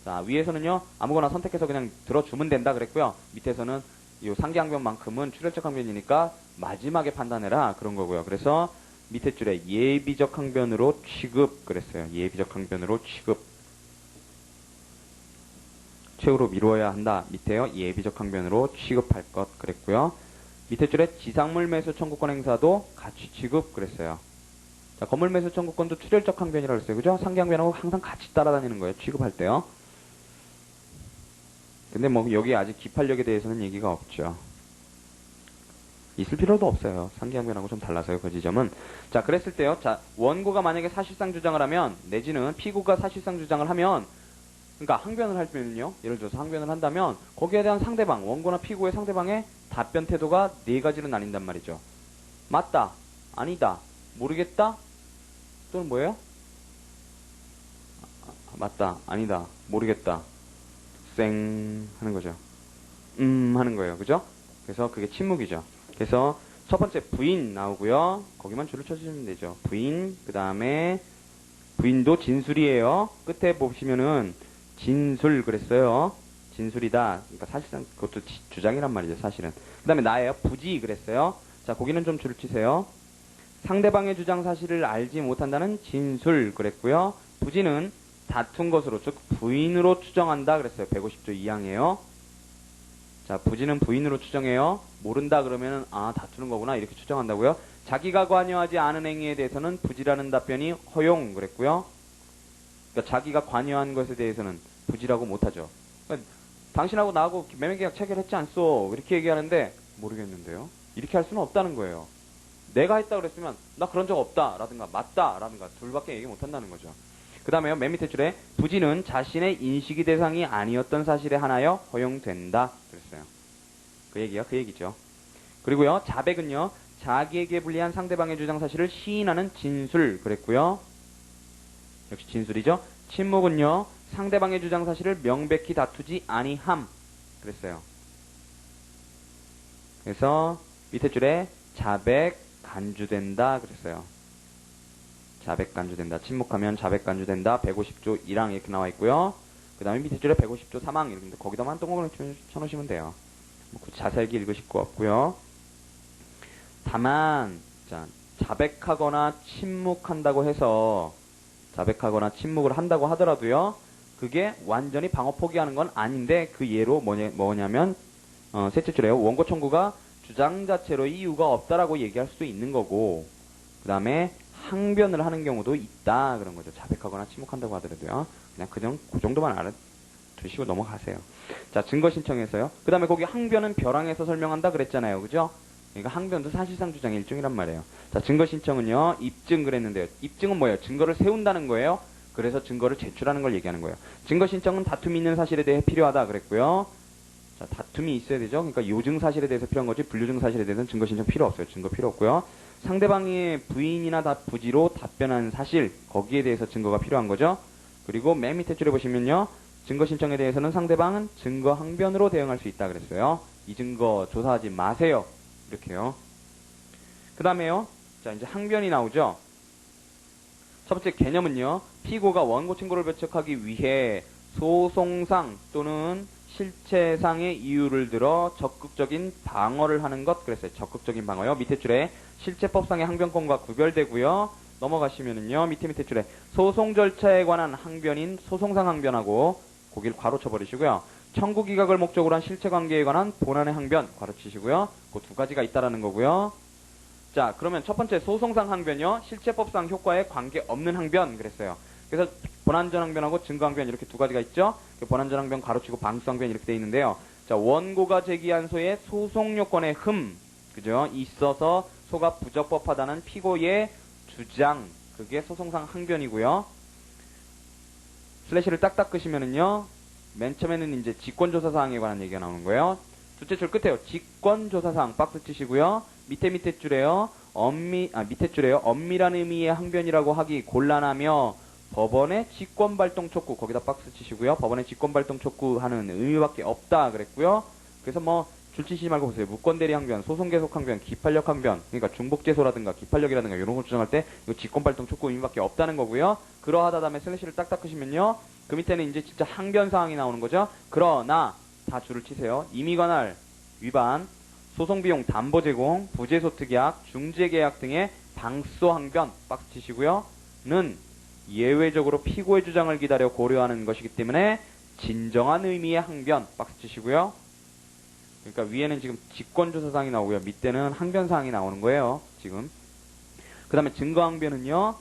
자, 위에서는요. 아무거나 선택해서 그냥 들어주면 된다 그랬고요. 밑에서는 이 상계항변만큼은 출혈적 항변이니까 마지막에 판단해라 그런 거고요. 그래서 밑에 줄에 예비적 항변으로 취급 그랬어요. 예비적 항변으로 취급. 최후로 미루어야 한다. 밑에요. 예비적 항변으로 취급할 것 그랬고요. 밑에 줄에 지상물 매수 청구권 행사도 같이 취급 그랬어요. 자, 건물 매수 청구권도 출혈적 항변이라고 했어요. 그죠? 상계항변하고 항상 같이 따라다니는 거예요. 취급할 때요. 근데 뭐 여기 아직 기판력에 대해서는 얘기가 없죠. 있을 필요도 없어요. 상계항변하고 좀 달라서요. 그 지점은. 자, 그랬을 때요. 자, 원고가 만약에 사실상 주장을 하면 내지는 피고가 사실상 주장을 하면 그러니까 항변을 하면요. 예를 들어서 항변을 한다면 거기에 대한 상대방, 원고나 피고의 상대방의 답변 태도가 4가지로 나뉜단 말이죠. 맞다, 아니다, 모르겠다, 또는 뭐예요? 맞다, 아니다, 모르겠다, 쌩 하는 거죠. 하는 거예요. 그죠? 그래서 그게 침묵이죠. 그래서 첫 번째 부인 나오고요. 거기만 줄을 쳐주시면 되죠. 부인, 그 다음에 부인도 진술이에요. 끝에 보시면은 진술 그랬어요. 진술이다. 그러니까 사실상 그것도 주장이란 말이죠. 사실은. 그 다음에 나예요. 부지 그랬어요. 자, 거기는 좀 줄을 치세요. 상대방의 주장 사실을 알지 못한다는 진술 그랬고요. 부지는 다툰 것으로 즉 부인으로 추정한다 그랬어요. 150조 2항이에요. 자, 부지는 부인으로 추정해요. 모른다 그러면은 아 다투는 거구나 이렇게 추정한다고요. 자기가 관여하지 않은 행위에 대해서는 부지라는 답변이 허용 그랬고요. 그러니까 자기가 관여한 것에 대해서는 부지라고 못하죠. 그러니까 당신하고 나하고 매매계약 체결했지 않소 이렇게 얘기하는데 모르겠는데요. 이렇게 할 수는 없다는 거예요. 내가 했다 그랬으면 나 그런 적 없다 라든가 맞다 라든가 둘밖에 얘기 못 한다는 거죠. 그 다음에요. 맨 밑에 줄에 부지는 자신의 인식이 대상이 아니었던 사실에 한하여 허용된다 그랬어요. 그 얘기야 그 얘기죠. 그리고요. 자백은요. 자기에게 불리한 상대방의 주장 사실을 시인하는 진술 그랬고요. 역시 진술이죠. 침묵은요. 상대방의 주장 사실을 명백히 다투지 아니함 그랬어요. 그래서 밑에 줄에 자백 간주된다 그랬어요. 자백 간주된다. 침묵하면 자백 간주된다. 150조 1항 이렇게 나와 있고요. 그 다음에 밑에 줄에 150조 3항 이렇게 거기다만 동그라미 쳐놓으시면 돼요. 뭐 자세히 읽으실 거 없고요. 다만 자, 자백하거나 침묵한다고 해서 자백하거나 침묵을 한다고 하더라도요. 그게 완전히 방어 포기하는 건 아닌데 그 예로 뭐냐면 셋째 줄에요. 원고 청구가 주장 자체로 이유가 없다라고 얘기할 수도 있는 거고 그 다음에 항변을 하는 경우도 있다 그런 거죠. 자백하거나 침묵한다고 하더라도요. 그냥 그 정도만 알아두시고 넘어가세요. 자, 증거 신청에서요. 그 다음에 거기 항변은 벼랑에서 설명한다 그랬잖아요. 그죠? 그러니까 항변도 사실상 주장의 일종이란 말이에요. 자, 증거 신청은요. 입증 그랬는데요. 입증은 뭐예요? 증거를 세운다는 거예요. 그래서 증거를 제출하는 걸 얘기하는 거예요. 증거 신청은 다툼이 있는 사실에 대해 필요하다 그랬고요. 자, 다툼이 있어야 되죠. 그러니까 요증 사실에 대해서 필요한 거지 불요증 사실에 대해서는 증거 신청 필요 없어요. 증거 필요 없고요. 상대방의 부인이나 부지로 답변한 사실 거기에 대해서 증거가 필요한 거죠. 그리고 맨 밑에 줄에 보시면요. 증거 신청에 대해서는 상대방은 증거 항변으로 대응할 수 있다 그랬어요. 이 증거 조사하지 마세요. 이렇게요. 그 다음에요. 자, 이제 항변이 나오죠. 첫 번째 개념은요. 피고가 원고 청구를 배척하기 위해 소송상 또는 실체상의 이유를 들어 적극적인 방어를 하는 것 그랬어요. 적극적인 방어요. 밑에 줄에 실체법상의 항변권과 구별되고요. 넘어가시면은요. 밑에 줄에 소송 절차에 관한 항변인 소송상 항변하고 거기를 괄호쳐 버리시고요. 청구 기각을 목적으로 한 실체관계에 관한 본안의 항변 괄호치시고요. 그 두 가지가 있다라는 거고요. 자, 그러면 첫 번째 소송상 항변이요. 실체법상 효과에 관계없는 항변 그랬어요. 그래서 본안전 항변하고 증거 항변 이렇게 두 가지가 있죠. 본안전 항변 가로치고 방수 항변 이렇게 돼 있는데요. 자, 원고가 제기한 소의 소송 요건의 그죠? 있어서 소가 부적법하다는 피고의 주장 그게 소송상 항변이고요. 슬래시를 딱딱 끄시면은요. 맨 처음에는 이제 직권조사 사항에 관한 얘기가 나오는 거예요. 둘째 줄 끝에요. 직권조사 사항 박스 치시고요. 밑에 줄에요. 밑에 줄에요. 엄밀한 의미의 항변이라고 하기 곤란하며 법원의 직권발동 촉구 거기다 박스 치시고요. 법원의 직권발동 촉구하는 의미밖에 없다 그랬고요. 그래서 뭐 줄 치시지 말고 보세요. 무권대리 항변, 소송계속 항변, 기판력 항변 그러니까 중복제소라든가 기판력이라든가 이런 거 주장할 때 이거 직권발동 촉구 의미밖에 없다는 거고요. 그러하다 다음에 슬래시를 딱딱 끄시면요. 그 밑에는 이제 진짜 항변 사항이 나오는 거죠. 그러나 다 줄을 치세요. 임의관할 위반, 소송비용 담보 제공, 부재소특약, 중재계약 등의 방소 항변 박스 치시고요. 는 예외적으로 피고의 주장을 기다려 고려하는 것이기 때문에 진정한 의미의 항변 박스 치시고요. 그러니까 위에는 지금 직권조사사항이 나오고요. 밑에는 항변사항이 나오는 거예요. 지금. 그 다음에 증거항변은요.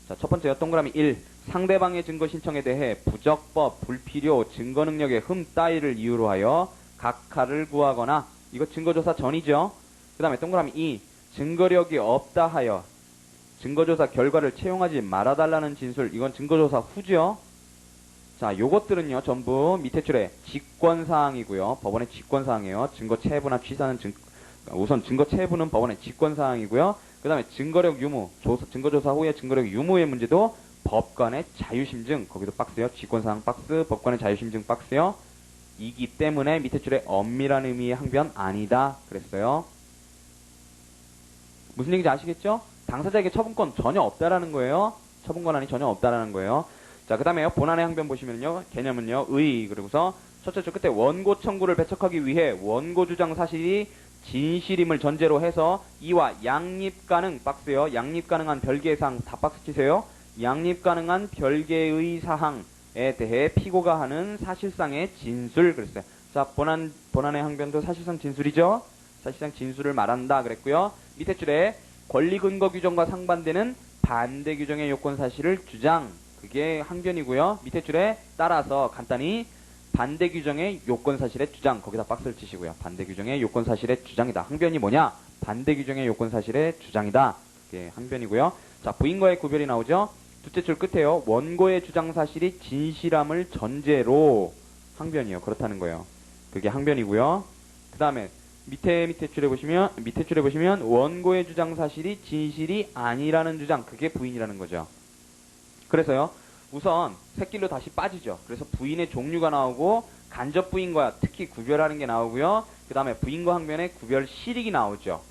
자, 첫 번째요. 동그라미 1. 상대방의 증거 신청에 대해 부적법, 불필요, 증거 능력의 따위를 이유로 하여 각하를 구하거나 이거 증거조사 전이죠. 그 다음에 동그라미 2. 증거력이 없다 하여 증거조사 결과를 채용하지 말아달라는 진술 이건 증거조사 후죠. 자, 요것들은요 전부 밑에 줄에 직권사항이고요. 법원의 직권사항이에요. 증거 체부나 취사는 우선 증거 체부는 법원의 직권사항이고요. 그 다음에 증거력 유무, 증거조사 후에 증거력 유무의 문제도 법관의 자유심증 거기도 박스요. 직권사항 박스, 법관의 자유심증 박스요. 이기 때문에 밑에 줄에 엄밀한 의미의 항변 아니다 그랬어요. 무슨 얘기인지 아시겠죠? 당사자에게 처분권 전혀 없다라는 거예요. 처분권한이 전혀 없다라는 거예요. 자, 그 다음에요. 본안의 항변 보시면요. 개념은요. 그리고서 첫째 줄 끝에 원고 청구를 배척하기 위해 원고 주장 사실이 진실임을 전제로 해서 이와 양립 가능 박스요. 양립 가능한 별개의 사항 다 박스 치세요. 양립 가능한 별개의 사항에 대해 피고가 하는 사실상의 진술 그랬어요. 자, 본안의 항변도 사실상 진술이죠. 사실상 진술을 말한다 그랬고요. 밑에 줄에 권리 근거 규정과 상반되는 반대 규정의 요건 사실을 주장 그게 항변이고요. 밑에 줄에 따라서 간단히 반대 규정의 요건 사실의 주장, 거기다 박스를 치시고요. 반대 규정의 요건 사실의 주장이다. 항변이 뭐냐? 반대 규정의 요건 사실의 주장이다. 그게 항변이고요. 자, 부인과의 구별이 나오죠? 둘째 줄 끝에요. 원고의 주장 사실이 진실함을 전제로 항변이요. 그렇다는 거예요. 그게 항변이고요. 그 다음에 밑에 줄에 보시면 원고의 주장 사실이 진실이 아니라는 주장, 그게 부인이라는 거죠. 그래서요. 우선 새길로 다시 빠지죠. 그래서 부인의 종류가 나오고 간접 부인과 특히 구별하는 게 나오고요. 그 다음에 부인과 항변의 구별 실익이 나오죠.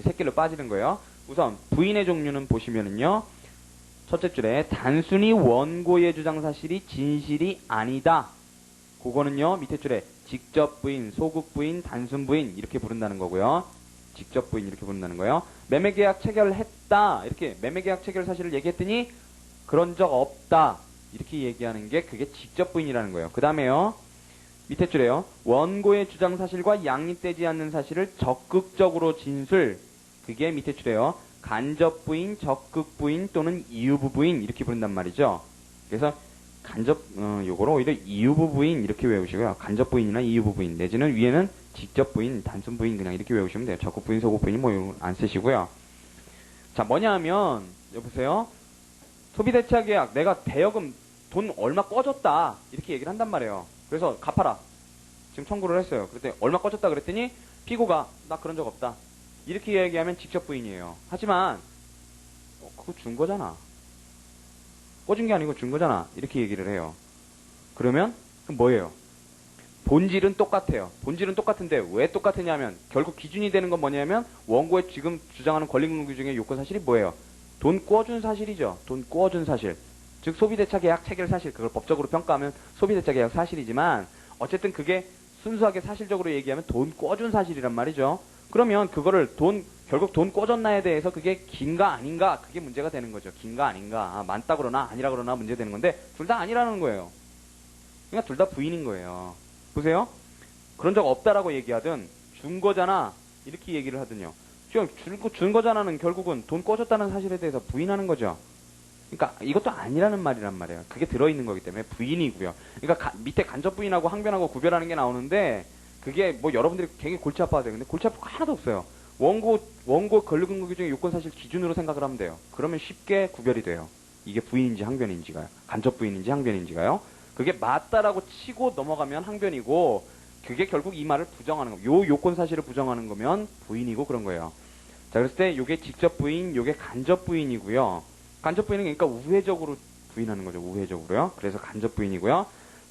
새길로 빠지는 거예요. 우선 부인의 종류는 보시면은요. 첫째 줄에 단순히 원고의 주장 사실이 진실이 아니다. 그거는요. 밑에 줄에 직접 부인, 소극 부인, 단순 부인 이렇게 부른다는 거고요. 직접 부인 이렇게 부른다는 거예요. 매매계약 체결했다. 이렇게 매매계약 체결 사실을 얘기했더니 그런 적 없다. 이렇게 얘기하는 게 그게 직접 부인이라는 거예요. 그 다음에요. 밑에 줄에요. 원고의 주장 사실과 양립되지 않는 사실을 적극적으로 진술. 그게 밑에 줄에요. 간접 부인, 적극 부인 또는 이유부 부인 이렇게 부른단 말이죠. 그래서 요거를 오히려 이유부 부인 이렇게 외우시고요. 간접 부인이나 이유부 부인 내지는 위에는 직접 부인, 단순 부인 그냥 이렇게 외우시면 돼요. 적극 부인, 소극 부인 뭐 안 쓰시고요. 자, 뭐냐 하면 여보세요. 소비대차 계약, 내가 대여금 돈 얼마 꺼줬다. 이렇게 얘기를 한단 말이에요. 그래서 갚아라. 지금 청구를 했어요. 그랬더니 얼마 꺼줬다 그랬더니 피고가 나 그런 적 없다. 이렇게 얘기하면 직접 부인이에요. 하지만 그거 준 거잖아. 꺼준 게 아니고 준 거잖아. 이렇게 얘기를 해요. 그러면 뭐예요? 본질은 똑같아요. 본질은 똑같은데 왜 똑같으냐면 결국 기준이 되는 건 뭐냐면 원고에 지금 주장하는 권리금융 규정의 요건 사실이 뭐예요? 돈 꿔준 사실이죠. 돈 꿔준 사실. 즉 소비대차 계약 체결 사실. 그걸 법적으로 평가하면 소비대차 계약 사실이지만 어쨌든 그게 순수하게 사실적으로 얘기하면 돈 꿔준 사실이란 말이죠. 그러면 그거를 결국 돈 꿔줬나에 대해서 그게 긴가 아닌가 그게 문제가 되는 거죠. 긴가 아닌가. 많다 그러나 아니라 그러나 문제가 되는 건데 둘 다 아니라는 거예요. 그러니까 둘 다 부인인 거예요. 보세요. 그런 적 없다라고 얘기하든 준 거잖아 이렇게 얘기를 하든요. 지금 준 거잖아는 결국은 돈 꿔줬다는 사실에 대해서 부인하는 거죠. 그러니까 이것도 아니라는 말이란 말이에요. 그게 들어있는 거기 때문에 부인이고요. 그러니까 밑에 간접 부인하고 항변하고 구별하는 게 나오는데 그게 뭐 여러분들이 굉장히 골치 아파하세요. 근데 골치 아프고 하나도 없어요. 원고 권리금융 규정의 요건 사실 기준으로 생각을 하면 돼요. 그러면 쉽게 구별이 돼요. 이게 부인인지 항변인지가요. 간접 부인인지 항변인지가요. 그게 맞다라고 치고 넘어가면 항변이고 그게 결국 이 말을 부정하는 거. 요 요건 사실을 부정하는 거면 부인이고 그런 거예요. 자, 그랬을 때 요게 직접 부인, 요게 간접 부인이고요. 간접 부인은 그러니까 우회적으로 부인하는 거죠. 우회적으로요. 그래서 간접 부인이고요.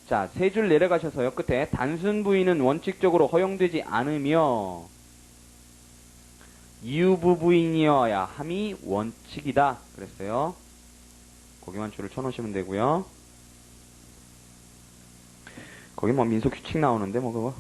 자, 세 줄 내려가셔서요. 끝에 단순 부인은 원칙적으로 허용되지 않으며 이유부 부인이어야 함이 원칙이다. 그랬어요. 거기만 줄을 쳐놓으시면 되고요. 거기 뭐 민속 규칙 나오는데 뭐 그거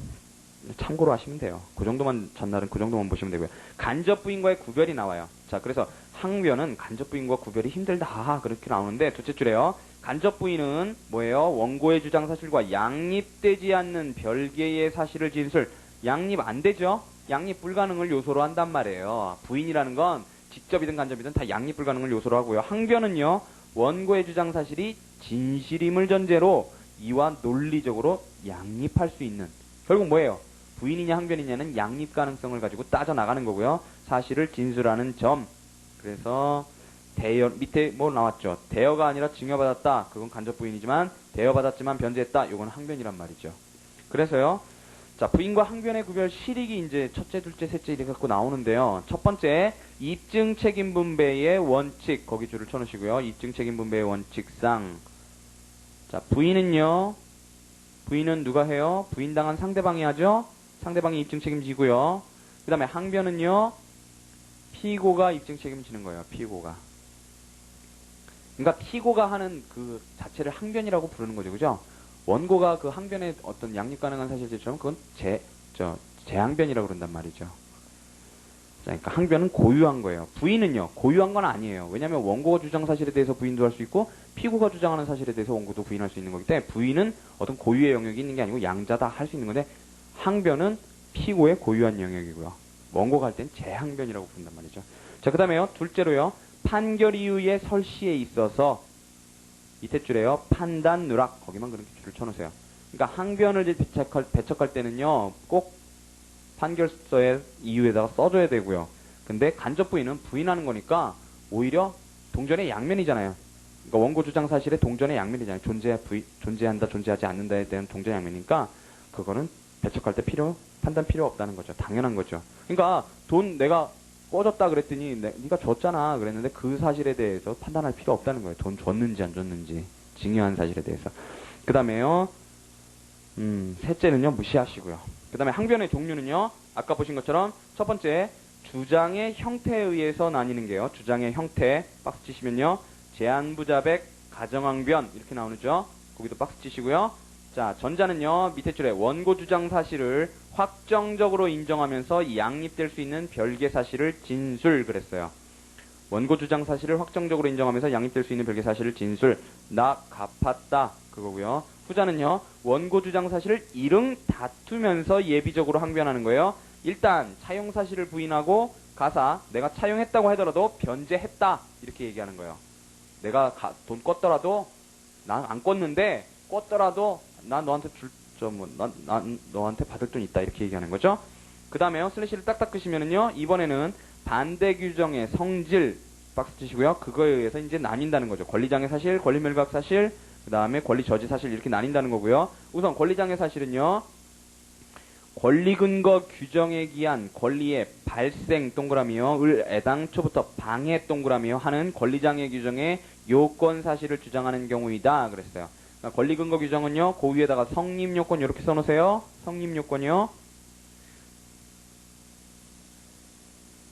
참고로 하시면 돼요. 그 정도만 전날은 그 정도만 보시면 되고요. 간접 부인과의 구별이 나와요. 자, 그래서 항변은 간접 부인과 구별이 힘들다 그렇게 나오는데 둘째 줄에요. 간접 부인은 뭐예요? 원고의 주장 사실과 양립되지 않는 별개의 사실을 진술. 양립 안 되죠? 양립 불가능을 요소로 한단 말이에요. 부인이라는 건 직접이든 간접이든 다 양립 불가능을 요소로 하고요. 항변은요. 원고의 주장 사실이 진실임을 전제로 이와 논리적으로 양립할 수 있는. 결국 뭐예요? 부인이냐 항변이냐는 양립 가능성을 가지고 따져나가는 거고요. 사실을 진술하는 점. 그래서 대여 밑에 뭐 나왔죠. 대여가 아니라 증여받았다. 그건 간접 부인이지만 대여받았지만 변제했다. 이건 항변이란 말이죠. 그래서요. 자, 부인과 항변의 구별 실익이 이제 첫째, 둘째, 셋째 이렇게 갖고 나오는데요. 첫 번째, 입증 책임 분배의 원칙. 거기 줄을 쳐놓으시고요. 입증 책임 분배의 원칙상. 자, 부인은요. 부인은 누가 해요? 부인당한 상대방이 하죠? 상대방이 입증 책임지고요. 그 다음에 항변은요. 피고가 입증 책임지는 거예요. 피고가. 그러니까 피고가 하는 그 자체를 항변이라고 부르는 거죠. 그죠? 원고가 그 항변에 어떤 양립 가능한 사실들처럼 그건 재항변이라고 그런단 말이죠. 자, 그러니까 항변은 고유한 거예요. 부인은요. 고유한 건 아니에요. 왜냐하면 원고가 주장 사실에 대해서 부인도 할 수 있고 피고가 주장하는 사실에 대해서 원고도 부인할 수 있는 거기 때문에 부인은 어떤 고유의 영역이 있는 게 아니고 양자 다 할 수 있는 건데 항변은 피고의 고유한 영역이고요. 원고가 할 땐 재항변이라고 부른단 말이죠. 자, 그 다음에요. 둘째로요. 판결 이후의 설시에 있어서 밑에 줄에요. 판단 누락. 거기만 그렇게 줄을 쳐놓으세요. 그러니까 항변을 배척할 때는요, 꼭 판결서의 이유에다가 써줘야 되고요. 근데 간접 부인은 부인하는 거니까 오히려 동전의 양면이잖아요. 그러니까 원고 주장 사실의 동전의 양면이잖아요. 존재한다, 존재하지 않는다에 대한 동전의 양면이니까 그거는 배척할 때 판단 필요 없다는 거죠. 당연한 거죠. 그러니까 돈 내가 꺼졌다 그랬더니 네가 줬잖아 그랬는데 그 사실에 대해서 판단할 필요 없다는 거예요. 돈 줬는지 안 줬는지 증여한 사실에 대해서. 그 다음에요. 셋째는요, 무시하시고요. 그 다음에 항변의 종류는요, 아까 보신 것처럼 첫 번째, 주장의 형태에 의해서 나뉘는 게요. 주장의 형태, 박스 치시면요. 제안부자백, 가정항변, 이렇게 나오죠. 거기도 박스 치시고요. 자, 전자는요, 밑에 줄에 원고 주장 사실을 확정적으로 인정하면서 양립될 수 있는 별개 사실을 진술, 그랬어요. 원고 주장 사실을 확정적으로 인정하면서 양립될 수 있는 별개 사실을 진술, 나 갚았다, 그거고요. 후자는요, 원고 주장 사실을 일응 다투면서 예비적으로 항변하는 거예요. 일단 차용 사실을 부인하고 가사 내가 차용했다고 하더라도 변제했다 이렇게 얘기하는 거예요. 내가 돈 껐더라도 난 안 껐는데 껐더라도 난 너한테 난 너한테 받을 돈 있다 이렇게 얘기하는 거죠. 그 다음에요, 슬래시를 딱딱 끄시면은요, 이번에는 반대 규정의 성질 박스 치시고요. 그거에 의해서 이제 나뉜다는 거죠. 권리장애 사실, 권리멸각 사실, 그 다음에 권리 저지 사실 이렇게 나뉜다는 거고요. 우선 권리장애 사실은요, 권리 근거 규정에 기한 권리의 발생 동그라미요, 을 애당초부터 방해 동그라미요 하는 권리장애 규정의 요건 사실을 주장하는 경우이다 그랬어요. 그러니까 권리 근거 규정은요, 그 위에다가 성립 요건 이렇게 써놓으세요. 성립 요건이요.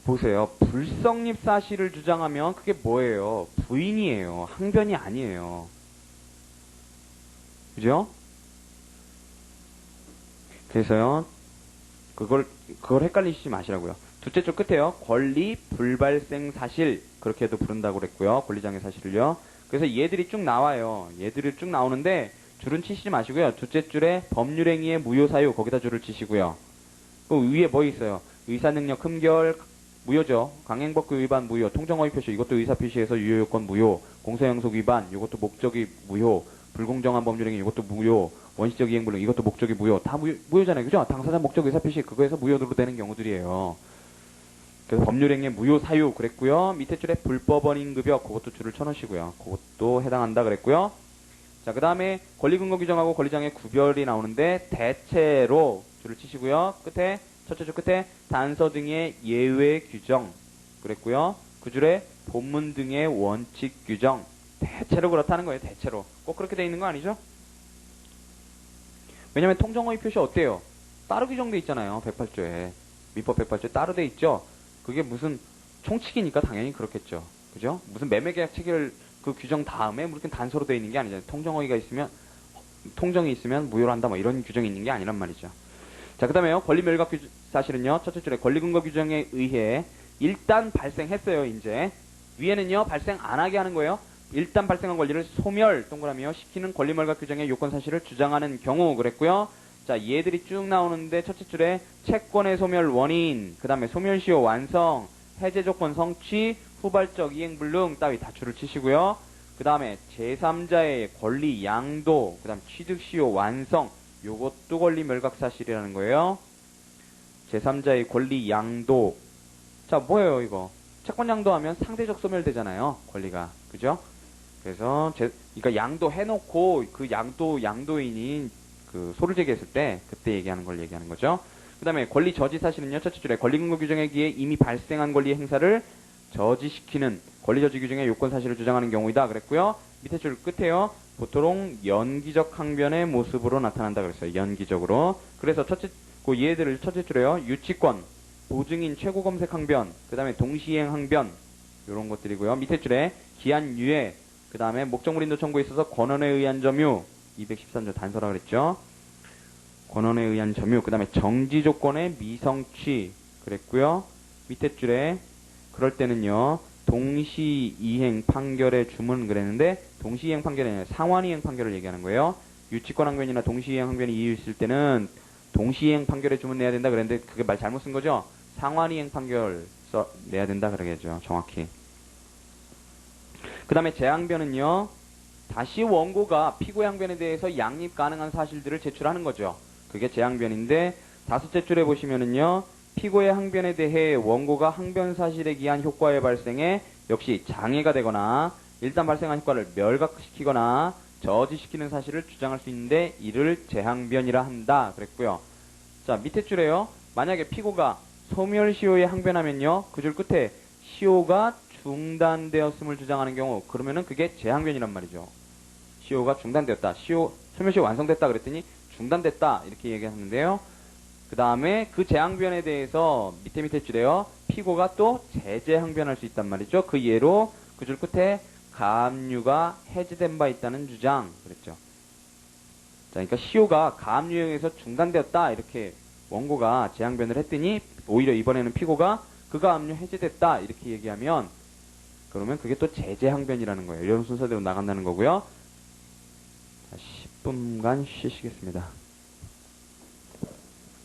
보세요. 불성립 사실을 주장하면 그게 뭐예요? 부인이에요. 항변이 아니에요. 그죠? 그래서요, 그걸 헷갈리시지 마시라고요. 둘째 줄 끝에요. 권리 불발생 사실, 그렇게도 부른다고 그랬고요. 권리장애 사실을요. 그래서 얘들이 쭉 나와요. 얘들이 쭉 나오는데 줄은 치시지 마시고요. 둘째 줄에 법률행위의 무효사유, 거기다 줄을 치시고요. 그 위에 뭐 있어요? 의사능력 흠결, 무효죠. 강행법규 위반 무효, 통정허위 표시, 이것도 의사표시에서 유효요건 무효, 공소양속 위반, 이것도 목적이 무효, 불공정한 법률행위, 이것도 무효, 원시적 이행불능, 이것도 목적이 무효, 다 무효잖아요. 그죠? 당사자 목적 의사표시, 그거에서 무효로 되는 경우들이에요. 그래서 법률행위 무효 사유 그랬고요. 밑에 줄에 불법원인급여, 그것도 줄을 쳐놓으시고요. 그것도 해당한다 그랬고요. 자, 그 다음에 권리근거 규정하고 권리장애 구별이 나오는데 대체로 줄을 치시고요. 끝에 첫째 줄 끝에 단서 등의 예외 규정 그랬고요. 그 줄에 본문 등의 원칙 규정, 대체로 그렇다는 거예요. 대체로 꼭 그렇게 돼 있는 거 아니죠? 왜냐면 통정허위 표시 어때요? 따로 규정돼 있잖아요. 108조에 민법 108조에 따로 돼 있죠. 그게 무슨 총칙이니까 당연히 그렇겠죠. 그죠? 무슨 매매계약 체결 그 규정 다음에 무슨 단서로 돼 있는 게 아니잖아요. 통정이 있으면 무효로 한다 뭐 이런 규정이 있는 게 아니란 말이죠. 자, 그 다음에요. 권리멸각 사실은요. 첫째 줄에 권리근거 규정에 의해 일단 발생했어요. 이제 위에는요. 발생 안 하게 하는 거예요. 일단 발생한 권리를 소멸 동그라미요 시키는 권리멸각 규정의 요건 사실을 주장하는 경우 그랬고요. 자, 얘들이 쭉 나오는데 첫째 줄에 채권의 소멸 원인, 그 다음에 소멸시효 완성, 해제 조건 성취, 후발적 이행불능 따위 다 줄을 치시고요. 그 다음에 제3자의 권리 양도, 그 다음 취득시효 완성, 요것도 권리 멸각 사실이라는 거예요. 제3자의 권리 양도. 자, 뭐예요, 이거? 채권 양도하면 상대적 소멸되잖아요, 권리가. 그죠? 그래서, 그러니까 양도 해놓고, 그 양도인이 그 소를 제기했을 때, 그때 얘기하는 걸 얘기하는 거죠. 그 다음에 권리 저지 사실은요, 첫째 줄에 권리 근거 규정에 의해 이미 발생한 권리 행사를 저지시키는 권리 저지 규정의 요건 사실을 주장하는 경우이다. 그랬고요. 밑에 줄 끝에요. 보통 연기적 항변의 모습으로 나타난다 그랬어요. 연기적으로. 그래서 얘들을 첫째 줄에요. 유치권, 보증인 최고 검색 항변, 그 다음에 동시행 항변, 요런 것들이고요. 밑에 줄에 기한 유예, 그 다음에 목적물 인도 청구에 있어서 권한에 의한 점유, 213조 단서라 그랬죠. 권한에 의한 점유, 그 다음에 정지 조건의 미성취, 그랬고요. 밑에 줄에 그럴 때는요. 동시이행 판결의 주문 그랬는데 동시이행 판결이 아니라 상환이행 판결을 얘기하는 거예요. 유치권 항변이나 동시이행 항변이 이유 있을 때는 동시이행 판결의 주문 내야 된다 그랬는데 그게 말 잘못 쓴 거죠. 상환이행 판결 내야 된다 그러겠죠. 정확히. 그 다음에 재항변은요. 다시 원고가 피고의 항변에 대해서 양립 가능한 사실들을 제출하는 거죠. 그게 재항변인데 다섯째 줄에 보시면은요. 피고의 항변에 대해 원고가 항변 사실에 기한 효과의 발생에 역시 장애가 되거나 일단 발생한 효과를 멸각시키거나 저지시키는 사실을 주장할 수 있는데 이를 재항변이라 한다 그랬고요. 자, 밑에 줄에요. 만약에 피고가 소멸시효에 항변하면요. 그 줄 끝에 시효가 중단되었음을 주장하는 경우 그러면은 그게 재항변이란 말이죠. 시효가 중단되었다. 소멸시효 완성됐다 그랬더니 중단됐다 이렇게 얘기하는데요. 그 다음에 그 재항변에 대해서 밑에 줄에요. 피고가 또 재재항변할 수 있단 말이죠. 그 예로 그 줄 끝에 가압류가 해제된 바 있다는 주장 그랬죠. 자, 그러니까 시효가 가압류에 의해서 중단되었다 이렇게 원고가 재항변을 했더니 오히려 이번에는 피고가 그 가압류 해제됐다 이렇게 얘기하면 그러면 그게 또 재재항변이라는 거예요. 이런 순서대로 나간다는 거고요. 자, 10분간 쉬시겠습니다.